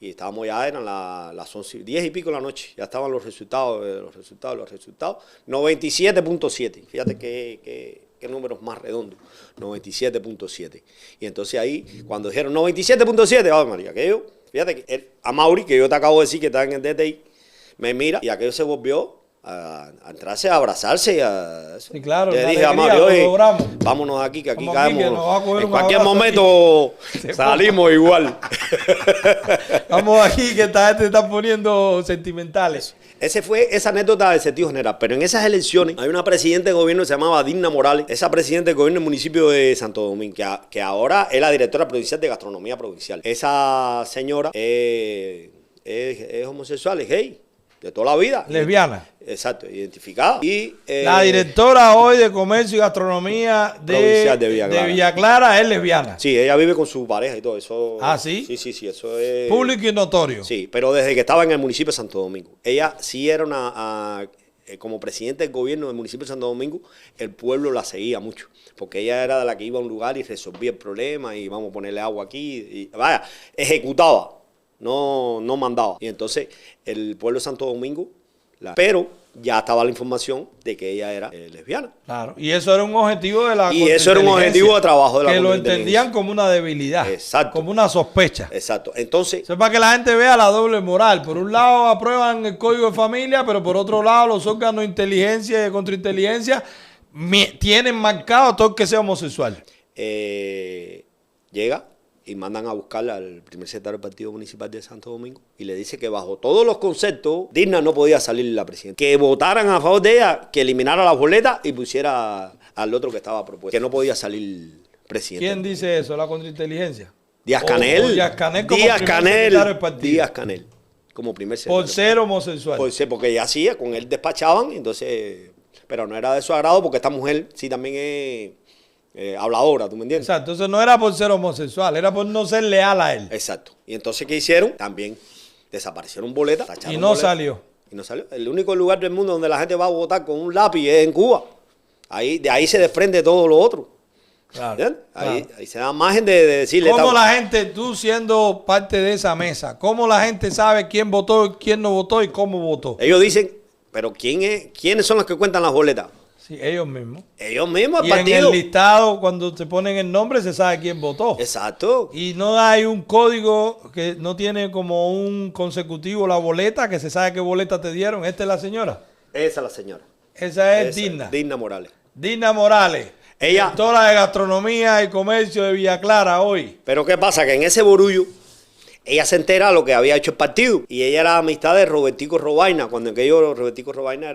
Y estábamos ya, eran las 11, 10 y pico de la noche. Ya estaban los resultados. 97.7. Fíjate qué números más redondos. 97.7. Y entonces ahí, cuando dijeron 97.7, ¡ay, María! Aquello, fíjate que a Mauri, que yo te acabo de decir que está en el DTI, me mira y aquello se volvió a entrarse, a abrazarse. Sí, claro. Le dije a Mauri, oye, vámonos de aquí, que aquí caemos. En cualquier momento salimos igual. Vamos aquí, que esta gente está poniendo sentimentales. Esa anécdota del sentido general. Pero en esas elecciones hay una presidenta de gobierno que se llamaba Digna Morales. Esa presidenta de gobierno del municipio de Santo Domingo, que ahora es la directora provincial de gastronomía provincial. Esa señora es homosexual, es gay. De toda la vida. Lesbiana. Exacto, identificada. Y, la directora hoy de Comercio y Gastronomía de Villa Clara es lesbiana. Sí, ella vive con su pareja y todo eso. ¿Ah, sí? Sí, eso es... Público y notorio. Sí, pero desde que estaba en el municipio de Santo Domingo. Ella sí era como presidente del gobierno del municipio de Santo Domingo, el pueblo la seguía mucho. Porque ella era de la que iba a un lugar y resolvía el problema y vamos a ponerle agua aquí. Y, vaya, ejecutaba. No mandaba. Y entonces el pueblo de Santo Domingo, pero ya estaba la información de que ella era lesbiana. Claro. Y eso era un objetivo de la Y eso era un objetivo de trabajo de la que lo entendían como una debilidad. Exacto. Como una sospecha. Exacto. Entonces... Eso es para que la gente vea la doble moral. Por un lado aprueban el código de familia, pero por otro lado los órganos de inteligencia y de contrainteligencia tienen marcado todo el que sea homosexual. Llega y mandan a buscarla al primer secretario del Partido Municipal de Santo Domingo y le dice que bajo todos los conceptos, Digna no podía salir la presidenta. Que votaran a favor de ella, que eliminara las boletas y pusiera al otro que estaba propuesto. Que no podía salir presidente. ¿Quién dice eso? ¿La contrainteligencia? Díaz-Canel. Díaz-Canel como primer secretario. Por ser homosexual. Porque ella hacía, con él despachaban, entonces... Pero no era de su agrado porque esta mujer sí también es... habladora, ¿tú me entiendes? Exacto, entonces no era por ser homosexual, era por no ser leal a él. Exacto. Y entonces, ¿qué hicieron? También desaparecieron boletas. Y no salió. Y no salió. El único lugar del mundo donde la gente va a votar con un lápiz es en Cuba. De ahí se desprende todo lo otro. Claro, ahí se da margen de decirle... ¿Cómo la gente, tú siendo parte de esa mesa, cómo la gente sabe quién votó, quién no votó y cómo votó? Ellos dicen, pero ¿quiénes son los que cuentan las boletas? Sí, ellos mismos. Ellos mismos, el partido. En el listado, cuando se ponen el nombre, se sabe quién votó. Exacto. Y no hay un código que no tiene como un consecutivo la boleta, que se sabe qué boleta te dieron. ¿Esta es la señora? Esa es la señora. Esa es Digna. Digna Morales. Digna Morales. Ella. Directora de Gastronomía y Comercio de Villa Clara hoy. Pero ¿qué pasa? Que en ese borullo, ella se entera de lo que había hecho el partido. Y ella era amistad de Robertico Robaina, cuando aquello Robertico Robaina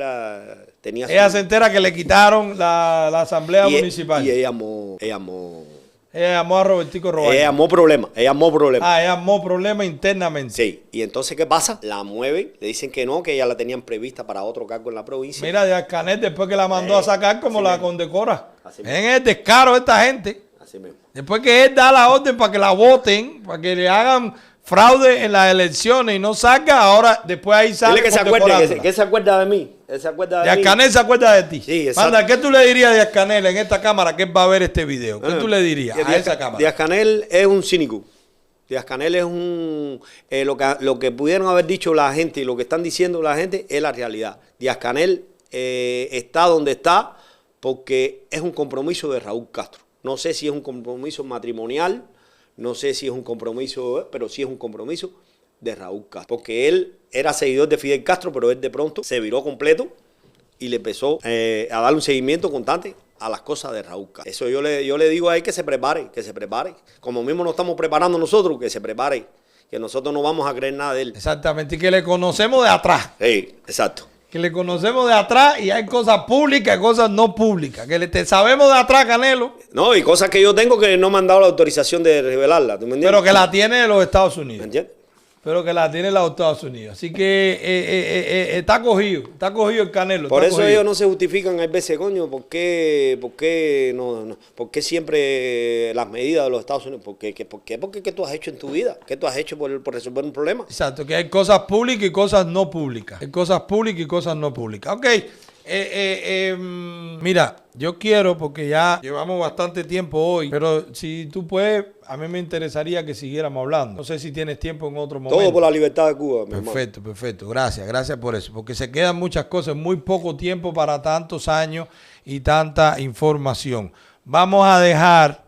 tenía... Ella se entera que le quitaron la asamblea municipal. Y ella llamó a Robertico Robaina. Ella llamó problema. Ella llamó problema internamente. Sí. Y entonces, ¿qué pasa? La mueven, le dicen que no, que ella la tenían prevista para otro cargo en la provincia. Mira, Díaz-Canel después que la mandó a sacar, como la condecora. Ven el descaro de esta gente. Así mismo. Después que él da la orden para que la voten, para que le hagan fraude en las elecciones y no salga, ahora después ahí sale. Dile que se acuerde, que se acuerda de mí. Díaz-Canel se acuerda de ti. Sí, exacto. Manda, ¿qué tú le dirías a Díaz-Canel en esta cámara que él va a ver este video? ¿Qué tú le dirías a esa cámara? Díaz-Canel es un cínico. Díaz-Canel es un... lo que pudieron haber dicho la gente y lo que están diciendo la gente es la realidad. Díaz-Canel está donde está porque es un compromiso de Raúl Castro. No sé si es un compromiso matrimonial, no sé si es un compromiso, pero sí es un compromiso de Raúl Castro. Porque él era seguidor de Fidel Castro, pero él de pronto se viró completo y le empezó a darle un seguimiento constante a las cosas de Raúl Castro. Eso yo le digo a él que se prepare. Como mismo nos estamos preparando nosotros, que se prepare. que nosotros no vamos a creer nada de él. Exactamente, y que le conocemos de atrás. Sí, exacto. Que le conocemos de atrás y hay cosas públicas y cosas no públicas. Que te sabemos de atrás, Canelo. No, y cosas que yo tengo que no me han dado la autorización de revelarla. ¿Tú me entiendes? Pero que la tiene de los Estados ¿Me Unidos. entiendes? Pero que la tiene los Estados Unidos. Así que está cogido el Canelo. Por está eso cogido. ellos no se justifican a veces, coño, ¿por qué por qué siempre las medidas de los Estados Unidos? ¿Por qué? Porque ¿qué tú has hecho en tu vida? ¿Qué tú has hecho por resolver un problema? Exacto, que hay cosas públicas y cosas no públicas. Hay cosas públicas y cosas no públicas. Ok, mira, yo quiero, porque ya llevamos bastante tiempo hoy, pero si tú puedes, a mí me interesaría que siguiéramos hablando. No sé si tienes tiempo en otro momento. Todo por la libertad de Cuba, mi hermano. Perfecto, perfecto. Gracias por eso. Porque se quedan muchas cosas, muy poco tiempo para tantos años y tanta información. Vamos a dejar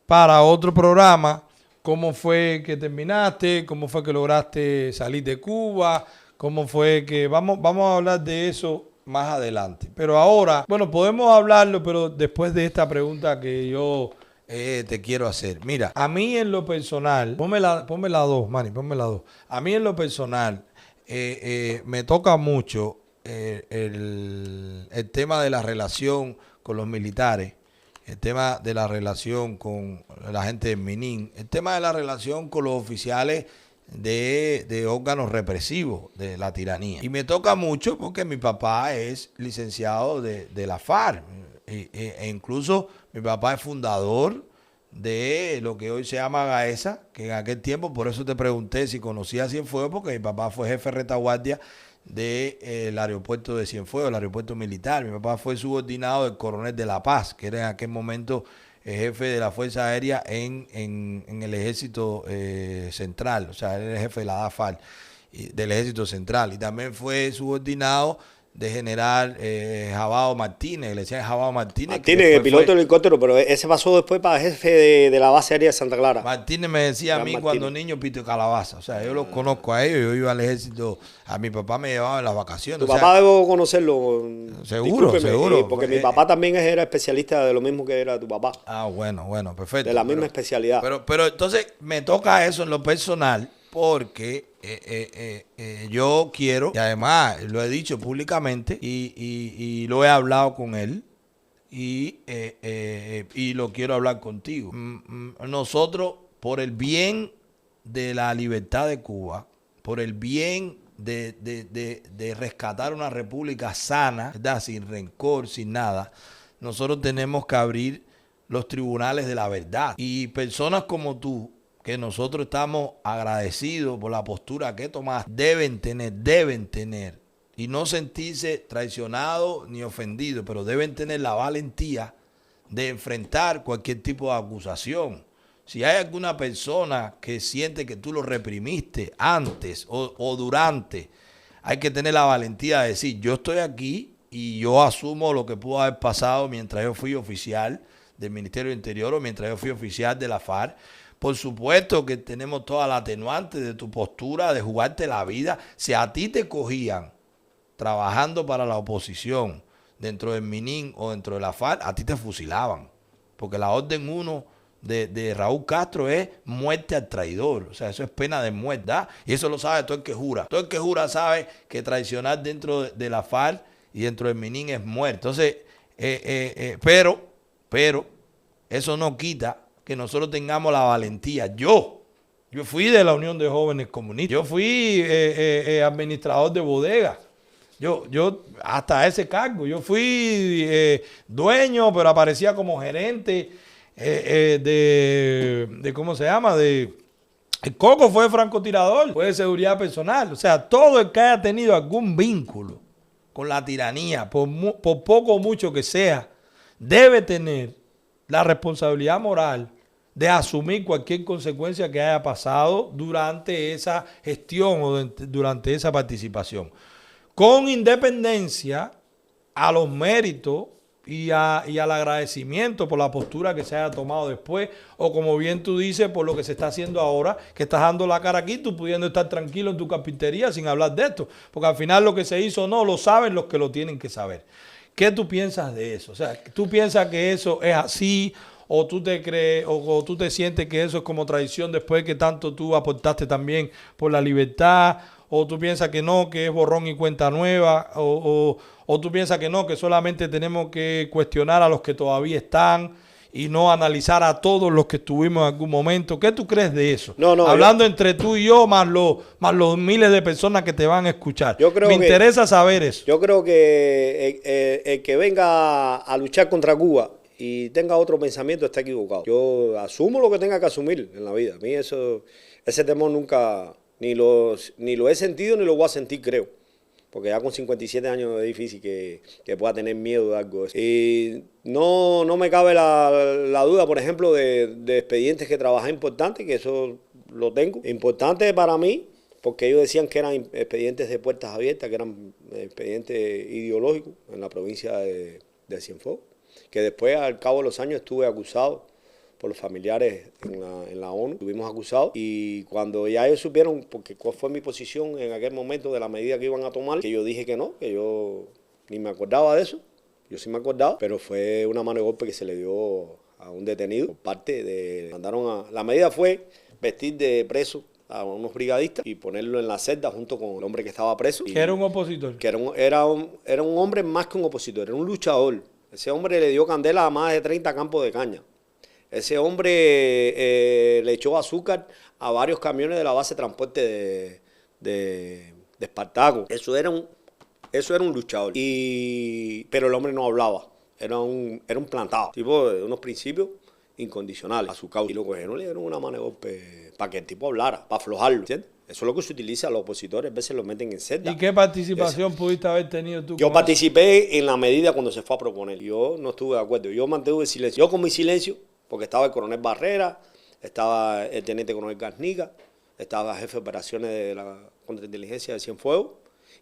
para otro programa cómo fue que terminaste, cómo fue que lograste salir de Cuba, cómo fue que... Vamos a hablar de eso más adelante. Pero ahora, bueno, podemos hablarlo, pero después de esta pregunta que yo te quiero hacer. Mira, a mí en lo personal, ponme la dos, Manny, ponme la dos. A mí en lo personal me toca mucho el tema de la relación con los militares, el tema de la relación con la gente de Minin, el tema de la relación con los oficiales de órganos represivos de la tiranía. Y me toca mucho porque mi papá es licenciado de la FARC e incluso mi papá es fundador de lo que hoy se llama GAESA, que en aquel tiempo, por eso te pregunté si conocías Cienfuegos, porque mi papá fue jefe de retaguardia del aeropuerto de Cienfuegos, el aeropuerto militar. Mi papá fue subordinado del coronel de La Paz, que era en aquel momento jefe de la Fuerza Aérea en el Ejército Central, o sea, él era el jefe de la DAFAR, del Ejército Central, y también fue subordinado de general Jabao Martínez, le decían Jabao Martínez. Martínez, el piloto del helicóptero, pero ese pasó después para jefe de la base aérea de Santa Clara. Martínez me decía a mí cuando niño Pito Calabaza, o sea, yo los conozco a ellos, yo iba al ejército, a mi papá me llevaba en las vacaciones. Tu papá debo conocerlo. Seguro, seguro. Porque mi papá también era especialista de lo mismo que era tu papá. Ah, bueno, perfecto. De la misma especialidad. Pero entonces me toca eso en lo personal, porque yo quiero, y además lo he dicho públicamente y lo he hablado con él y lo quiero hablar contigo. Nosotros, por el bien de la libertad de Cuba, por el bien de rescatar una república sana, ¿verdad? Sin rencor, sin nada, nosotros tenemos que abrir los tribunales de la verdad. Y personas como tú, que nosotros estamos agradecidos por la postura que tomas, deben tener, y no sentirse traicionados ni ofendidos, pero deben tener la valentía de enfrentar cualquier tipo de acusación. Si hay alguna persona que siente que tú lo reprimiste antes o durante, hay que tener la valentía de decir, yo estoy aquí y yo asumo lo que pudo haber pasado mientras yo fui oficial del Ministerio del Interior o mientras yo fui oficial de la FARC. Por supuesto que tenemos toda la atenuante de tu postura, de jugarte la vida. Si a ti te cogían trabajando para la oposición dentro del Minin o dentro de la FARC, a ti te fusilaban. Porque la orden 1 de Raúl Castro es muerte al traidor. O sea, eso es pena de muerte, ¿verdad? Y eso lo sabe todo el que jura. Todo el que jura sabe que traicionar dentro de la FARC y dentro del Minin es muerte. Entonces, pero eso no quita que nosotros tengamos la valentía. Yo fui de la Unión de Jóvenes Comunistas. Yo fui administrador de bodega. Yo hasta ese cargo. Yo fui dueño, pero aparecía como gerente de ¿cómo se llama? El Coco fue francotirador, fue de seguridad personal. O sea, todo el que haya tenido algún vínculo con la tiranía, por poco o mucho que sea, debe tener la responsabilidad moral de asumir cualquier consecuencia que haya pasado durante esa gestión o durante esa participación, con independencia a los méritos y al agradecimiento por la postura que se haya tomado después, o como bien tú dices, por lo que se está haciendo ahora, que estás dando la cara aquí, tú pudiendo estar tranquilo en tu carpintería sin hablar de esto, porque al final lo que se hizo no lo saben los que lo tienen que saber. ¿Qué tú piensas de eso? O sea, ¿tú piensas que eso es así ¿O tú te crees, o tú te sientes que eso es como traición después que tanto tú aportaste también por la libertad? ¿O tú piensas que no, que es borrón y cuenta nueva? ¿O tú piensas que no, que solamente tenemos que cuestionar a los que todavía están y no analizar a todos los que estuvimos en algún momento? ¿Qué tú crees de eso? No, Hablando entre tú y yo, más los miles de personas que te van a escuchar. Me interesa saber eso. Yo creo que el que venga a luchar contra Cuba y tenga otro pensamiento está equivocado. Yo asumo lo que tenga que asumir en la vida. A mí ese temor nunca ni lo he sentido ni lo voy a sentir, creo. Porque ya con 57 años es difícil que pueda tener miedo de algo de eso. Y no me cabe la duda, por ejemplo, de expedientes que trabajé importantes, que eso lo tengo. Importante para mí, porque ellos decían que eran expedientes de puertas abiertas, que eran expedientes ideológicos en la provincia de Cienfuegos, que después, al cabo de los años, estuve acusado por los familiares en la ONU. Estuvimos acusados y cuando ya ellos supieron, porque cuál fue mi posición en aquel momento de la medida que iban a tomar, que yo dije que no, que yo ni me acordaba de eso. Yo sí me acordaba, pero fue una mano de golpe que se le dio a un detenido por parte de... La medida fue vestir de preso a unos brigadistas y ponerlo en la celda junto con el hombre que estaba preso. Que era un opositor. Que era un hombre más que un opositor, era un luchador. Ese hombre le dio candela a más de 30 campos de caña. Ese hombre le echó azúcar a varios camiones de la base de transporte de Espartaco. Eso era un luchador. Pero el hombre no hablaba. Era un plantado. Tipo de unos principios incondicionales a su causa. Y lo cogieron, le dieron una mano de golpe para que el tipo hablara, para aflojarlo. ¿Entiendes? Eso es lo que se utiliza a los opositores. A veces los meten en celda. ¿Y qué participación pudiste haber tenido tú? Yo participé en la medida cuando se fue a proponer. Yo no estuve de acuerdo. Yo mantuve el silencio. Yo con mi silencio, porque estaba el coronel Barrera, estaba el teniente coronel Garnica, estaba el jefe de operaciones de la contrainteligencia de Cienfuegos,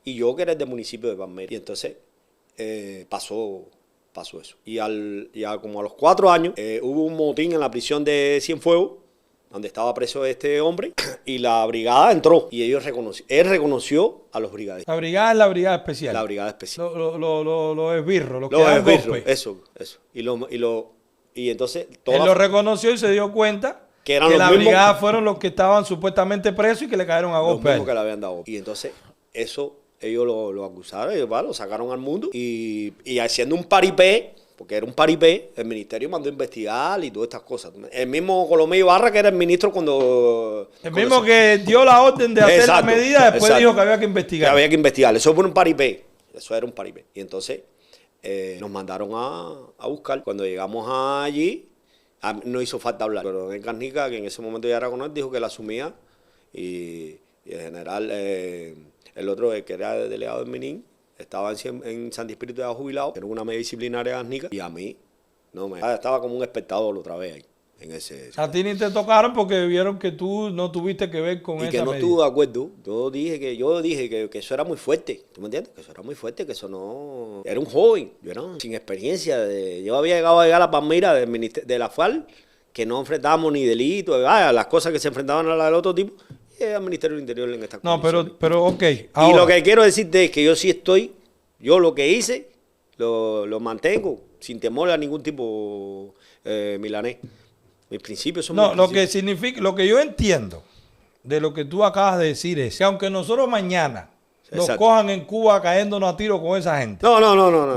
y yo que era del municipio de Palmera. Y entonces pasó eso. Y como a los 4 años hubo un motín en la prisión de Cienfuegos, donde estaba preso este hombre, y la brigada entró, y él reconoció a los brigadistas. La brigada es la brigada especial. La brigada especial. Los esbirros, los que dan golpe. Eso. Y entonces... Él lo reconoció y se dio cuenta que la brigada fueron los que estaban supuestamente presos y que le cayeron a golpe. Los mismos que le habían dado. Y entonces eso ellos lo acusaron, ellos lo sacaron al mundo, y haciendo un paripé, porque era un paripé, el ministerio mandó a investigar y todas estas cosas. El mismo Colomé Ibarra, que era el ministro cuando... El mismo que dio la orden de hacer la medida, después dijo que había que investigar. Que había que investigar. Eso fue un paripé. Eso era un paripé. Y entonces nos mandaron a buscar. Cuando llegamos allí, no hizo falta hablar. Pero en Garnica, que en ese momento ya era con él, dijo que la asumía. Y el general, el otro, que era el delegado del Minin, estaba en Santi Espíritu ya jubilado, era una medida disciplinaria de Garnica, y a mí estaba como un espectador otra vez ahí. A ti ni te tocaron porque vieron que tú no tuviste que ver con esa medida. Y que no estuve de acuerdo. Yo dije que eso era muy fuerte. ¿Tú me entiendes? Que eso era muy fuerte, que eso no... Era un joven, yo era sin experiencia. Yo había llegado a llegar a la Palmira de la FARC, que no enfrentábamos ni delitos, las cosas que se enfrentaban a la del otro tipo, y al Ministerio del Interior en esta condiciones. No, pero ok. Ahora. Y lo que quiero decirte es que yo lo que hice, lo mantengo, sin temor a ningún tipo milanés. Mis principios son mis principios. Que significa, lo que yo entiendo de lo que tú acabas de decir es que aunque nosotros mañana nos cojan en Cuba cayéndonos a tiro con esa gente, no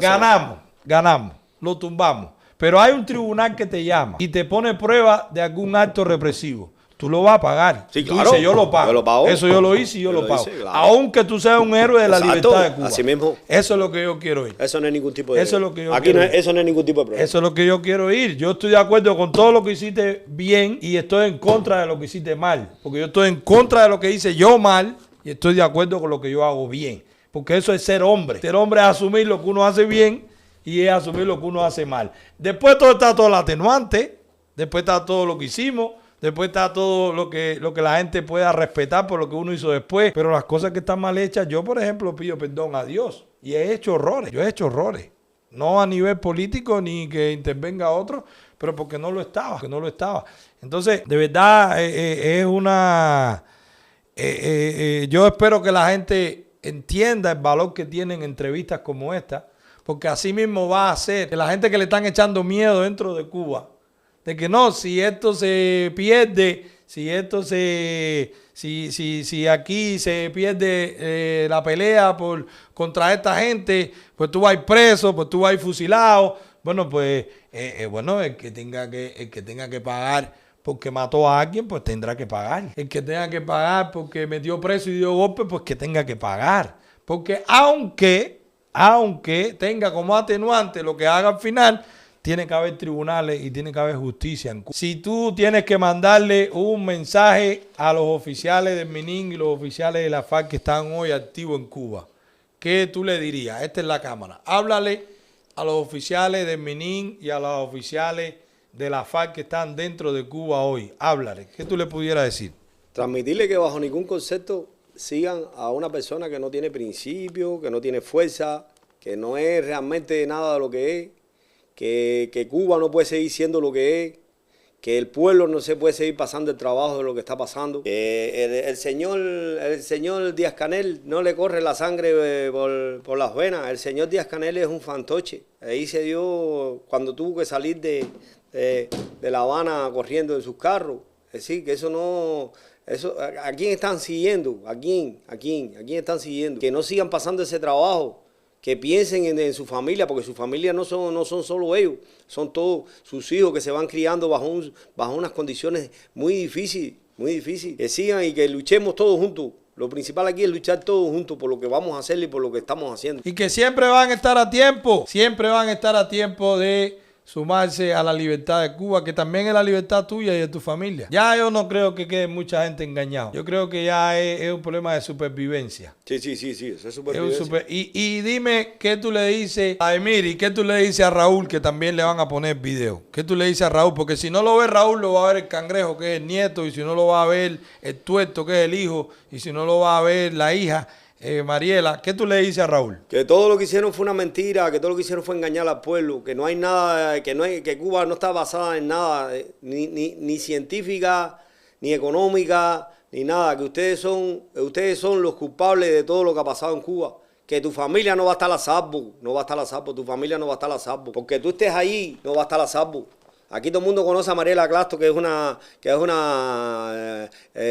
ganamos, lo tumbamos, pero hay un tribunal que te llama y te pone prueba de algún acto represivo. Tú lo vas a pagar. Sí, tú claro. Dices, yo lo pago. Yo lo pago. Eso yo lo hice y yo lo pago. Claro. Aunque tú seas un héroe de la libertad de Cuba. Así mismo. Eso es lo que yo quiero ir. Eso no es ningún tipo de... Eso es lo que yo Aquí quiero eso no es ningún tipo de problema. Eso es lo que yo quiero ir. Yo estoy de acuerdo con todo lo que hiciste bien y estoy en contra de lo que hiciste mal. Porque yo estoy en contra de lo que hice yo mal y estoy de acuerdo con lo que yo hago bien. Porque eso es ser hombre. Ser hombre es asumir lo que uno hace bien y es asumir lo que uno hace mal. Después está todo el atenuante, después está todo lo que hicimos, después está todo lo que la gente pueda respetar por lo que uno hizo después. Pero las cosas que están mal hechas, yo por ejemplo pido perdón a Dios. Y he hecho errores. Yo he hecho errores. No a nivel político ni que intervenga otro, pero porque no lo estaba. Entonces, de verdad, es una... yo espero que la gente entienda el valor que tienen entrevistas como esta, porque así mismo va a hacer que la gente que le están echando miedo dentro de Cuba, de que no, si esto se pierde, si aquí se pierde la pelea contra esta gente, pues tú vas a ir preso, pues tú vas a ir fusilado. Bueno, pues, el que tenga que pagar porque mató a alguien, pues tendrá que pagar. El que tenga que pagar porque metió preso y dio golpe, pues que tenga que pagar. Porque aunque tenga como atenuante lo que haga al final, tiene que haber tribunales y tiene que haber justicia en Cuba. Si tú tienes que mandarle un mensaje a los oficiales del MNIN y los oficiales de la FARC que están hoy activos en Cuba, ¿qué tú le dirías? Esta es la cámara. Háblale a los oficiales del MNIN y a los oficiales de la FARC que están dentro de Cuba hoy. Háblale. ¿Qué tú le pudieras decir? Transmitirle que bajo ningún concepto sigan a una persona que no tiene principio, que no tiene fuerza, que no es realmente nada de lo que es, que Cuba no puede seguir siendo lo que es, que el pueblo no se puede seguir pasando el trabajo de lo que está pasando. El señor Díaz-Canel no le corre la sangre por las venas. El señor Díaz-Canel es un fantoche. Ahí se dio cuando tuvo que salir de La Habana corriendo en sus carros. Es decir, que eso no... ¿A quién están siguiendo? ¿A quién están siguiendo? Que no sigan pasando ese trabajo. Que piensen en su familia, porque su familia no son solo ellos, son todos sus hijos que se van criando bajo unas condiciones muy difíciles. Que sigan y que luchemos todos juntos. Lo principal aquí es luchar todos juntos por lo que vamos a hacer y por lo que estamos haciendo. Y que siempre van a estar a tiempo de sumarse a la libertad de Cuba, que también es la libertad tuya y de tu familia. Ya yo no creo que quede mucha gente engañada. Yo creo que ya es un problema de supervivencia. Sí, eso es supervivencia. Y dime qué tú le dices a Emir y qué tú le dices a Raúl, que también le van a poner video. ¿Qué tú le dices a Raúl? Porque si no lo ve Raúl, lo va a ver el Cangrejo, que es el nieto, y si no lo va a ver el Tuerto, que es el hijo, y si no lo va a ver la hija, Mariela. ¿Qué tú le dices a Raúl? Que todo lo que hicieron fue una mentira, que todo lo que hicieron fue engañar al pueblo, que no hay nada, que Cuba no está basada en nada, ni científica, ni económica, ni nada, que ustedes son los culpables de todo lo que ha pasado en Cuba. Que tu familia no va a estar a salvo, tu familia no va a estar a salvo, porque tú estés ahí, no va a estar a salvo. Aquí todo el mundo conoce a Mariela Clasto, que es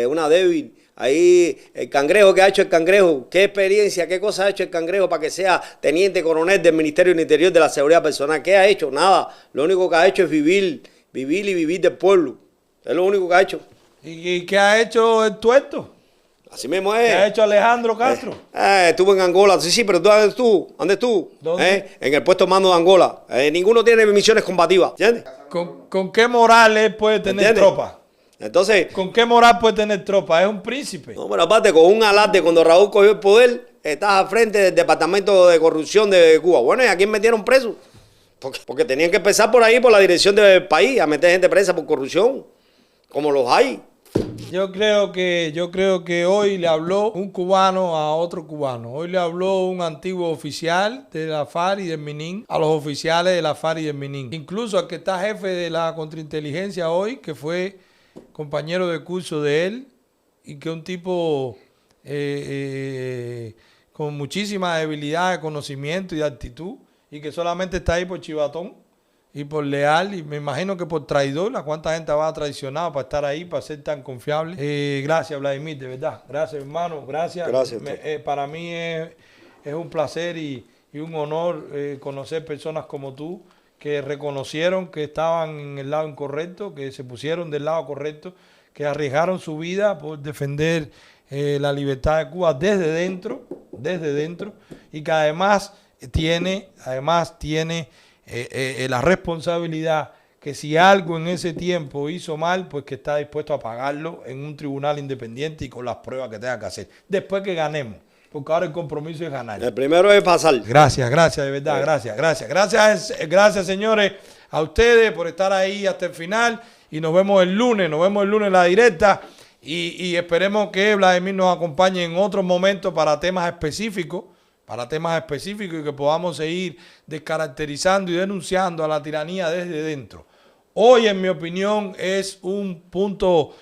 una débil. Ahí el Cangrejo, ¿qué ha hecho el Cangrejo? ¿Qué experiencia, qué cosa ha hecho el Cangrejo para que sea teniente coronel del Ministerio del Interior de la Seguridad Personal? ¿Qué ha hecho? Nada. Lo único que ha hecho es vivir del pueblo. Es lo único que ha hecho. ¿Y qué ha hecho el Tuerto? Así mismo es. ¿Qué ha hecho Alejandro Castro? Estuvo en Angola. Sí, pero ¿dónde estuvo? ¿Dónde? En el puesto de mando de Angola. Ninguno tiene misiones combativas. ¿Entiendes? ¿Con qué moral él puede tener tropa? Entonces, ¿con qué moral puede tener tropa? Es un príncipe. No, pero aparte, con un alarde, cuando Raúl cogió el poder, estás al frente del Departamento de Corrupción de Cuba. Bueno, ¿y a quién metieron preso? Porque tenían que empezar por ahí, por la dirección del país, a meter gente presa por corrupción, como los hay. Yo creo que hoy le habló un cubano a otro cubano. Hoy le habló un antiguo oficial de la FARC y del MNIN a los oficiales de la FARC y del MNIN. Incluso al que está jefe de la contrainteligencia hoy, que fue compañero de curso de él, y que es un tipo con muchísima debilidad de conocimiento y de actitud, y que solamente está ahí por chivatón y por leal, y me imagino que por traidor. ¿A cuánta gente va a traicionar para estar ahí, para ser tan confiable? Gracias, Vladimir, de verdad. Gracias, hermano. Gracias. Para mí es un placer y un honor conocer personas como tú, que reconocieron que estaban en el lado incorrecto, que se pusieron del lado correcto, que arriesgaron su vida por defender la libertad de Cuba desde dentro, y que además tiene la responsabilidad que si algo en ese tiempo hizo mal, pues que está dispuesto a pagarlo en un tribunal independiente y con las pruebas que tenga que hacer, después que ganemos. Porque ahora el compromiso es ganar. El primero es pasar. Gracias, de verdad, gracias, señores, a ustedes por estar ahí hasta el final, y nos vemos el lunes en la directa, y esperemos que Vladimir nos acompañe en otros momentos para temas específicos, y que podamos seguir descaracterizando y denunciando a la tiranía desde dentro. Hoy, en mi opinión, es un punto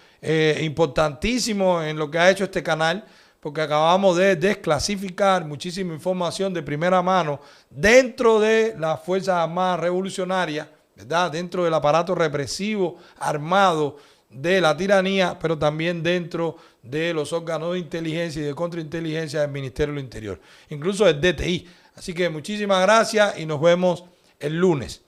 importantísimo en lo que ha hecho este canal, porque acabamos de desclasificar muchísima información de primera mano dentro de las Fuerzas Armadas Revolucionarias, ¿verdad? Dentro del aparato represivo armado de la tiranía, pero también dentro de los órganos de inteligencia y de contrainteligencia del Ministerio del Interior, incluso del DTI. Así que muchísimas gracias y nos vemos el lunes.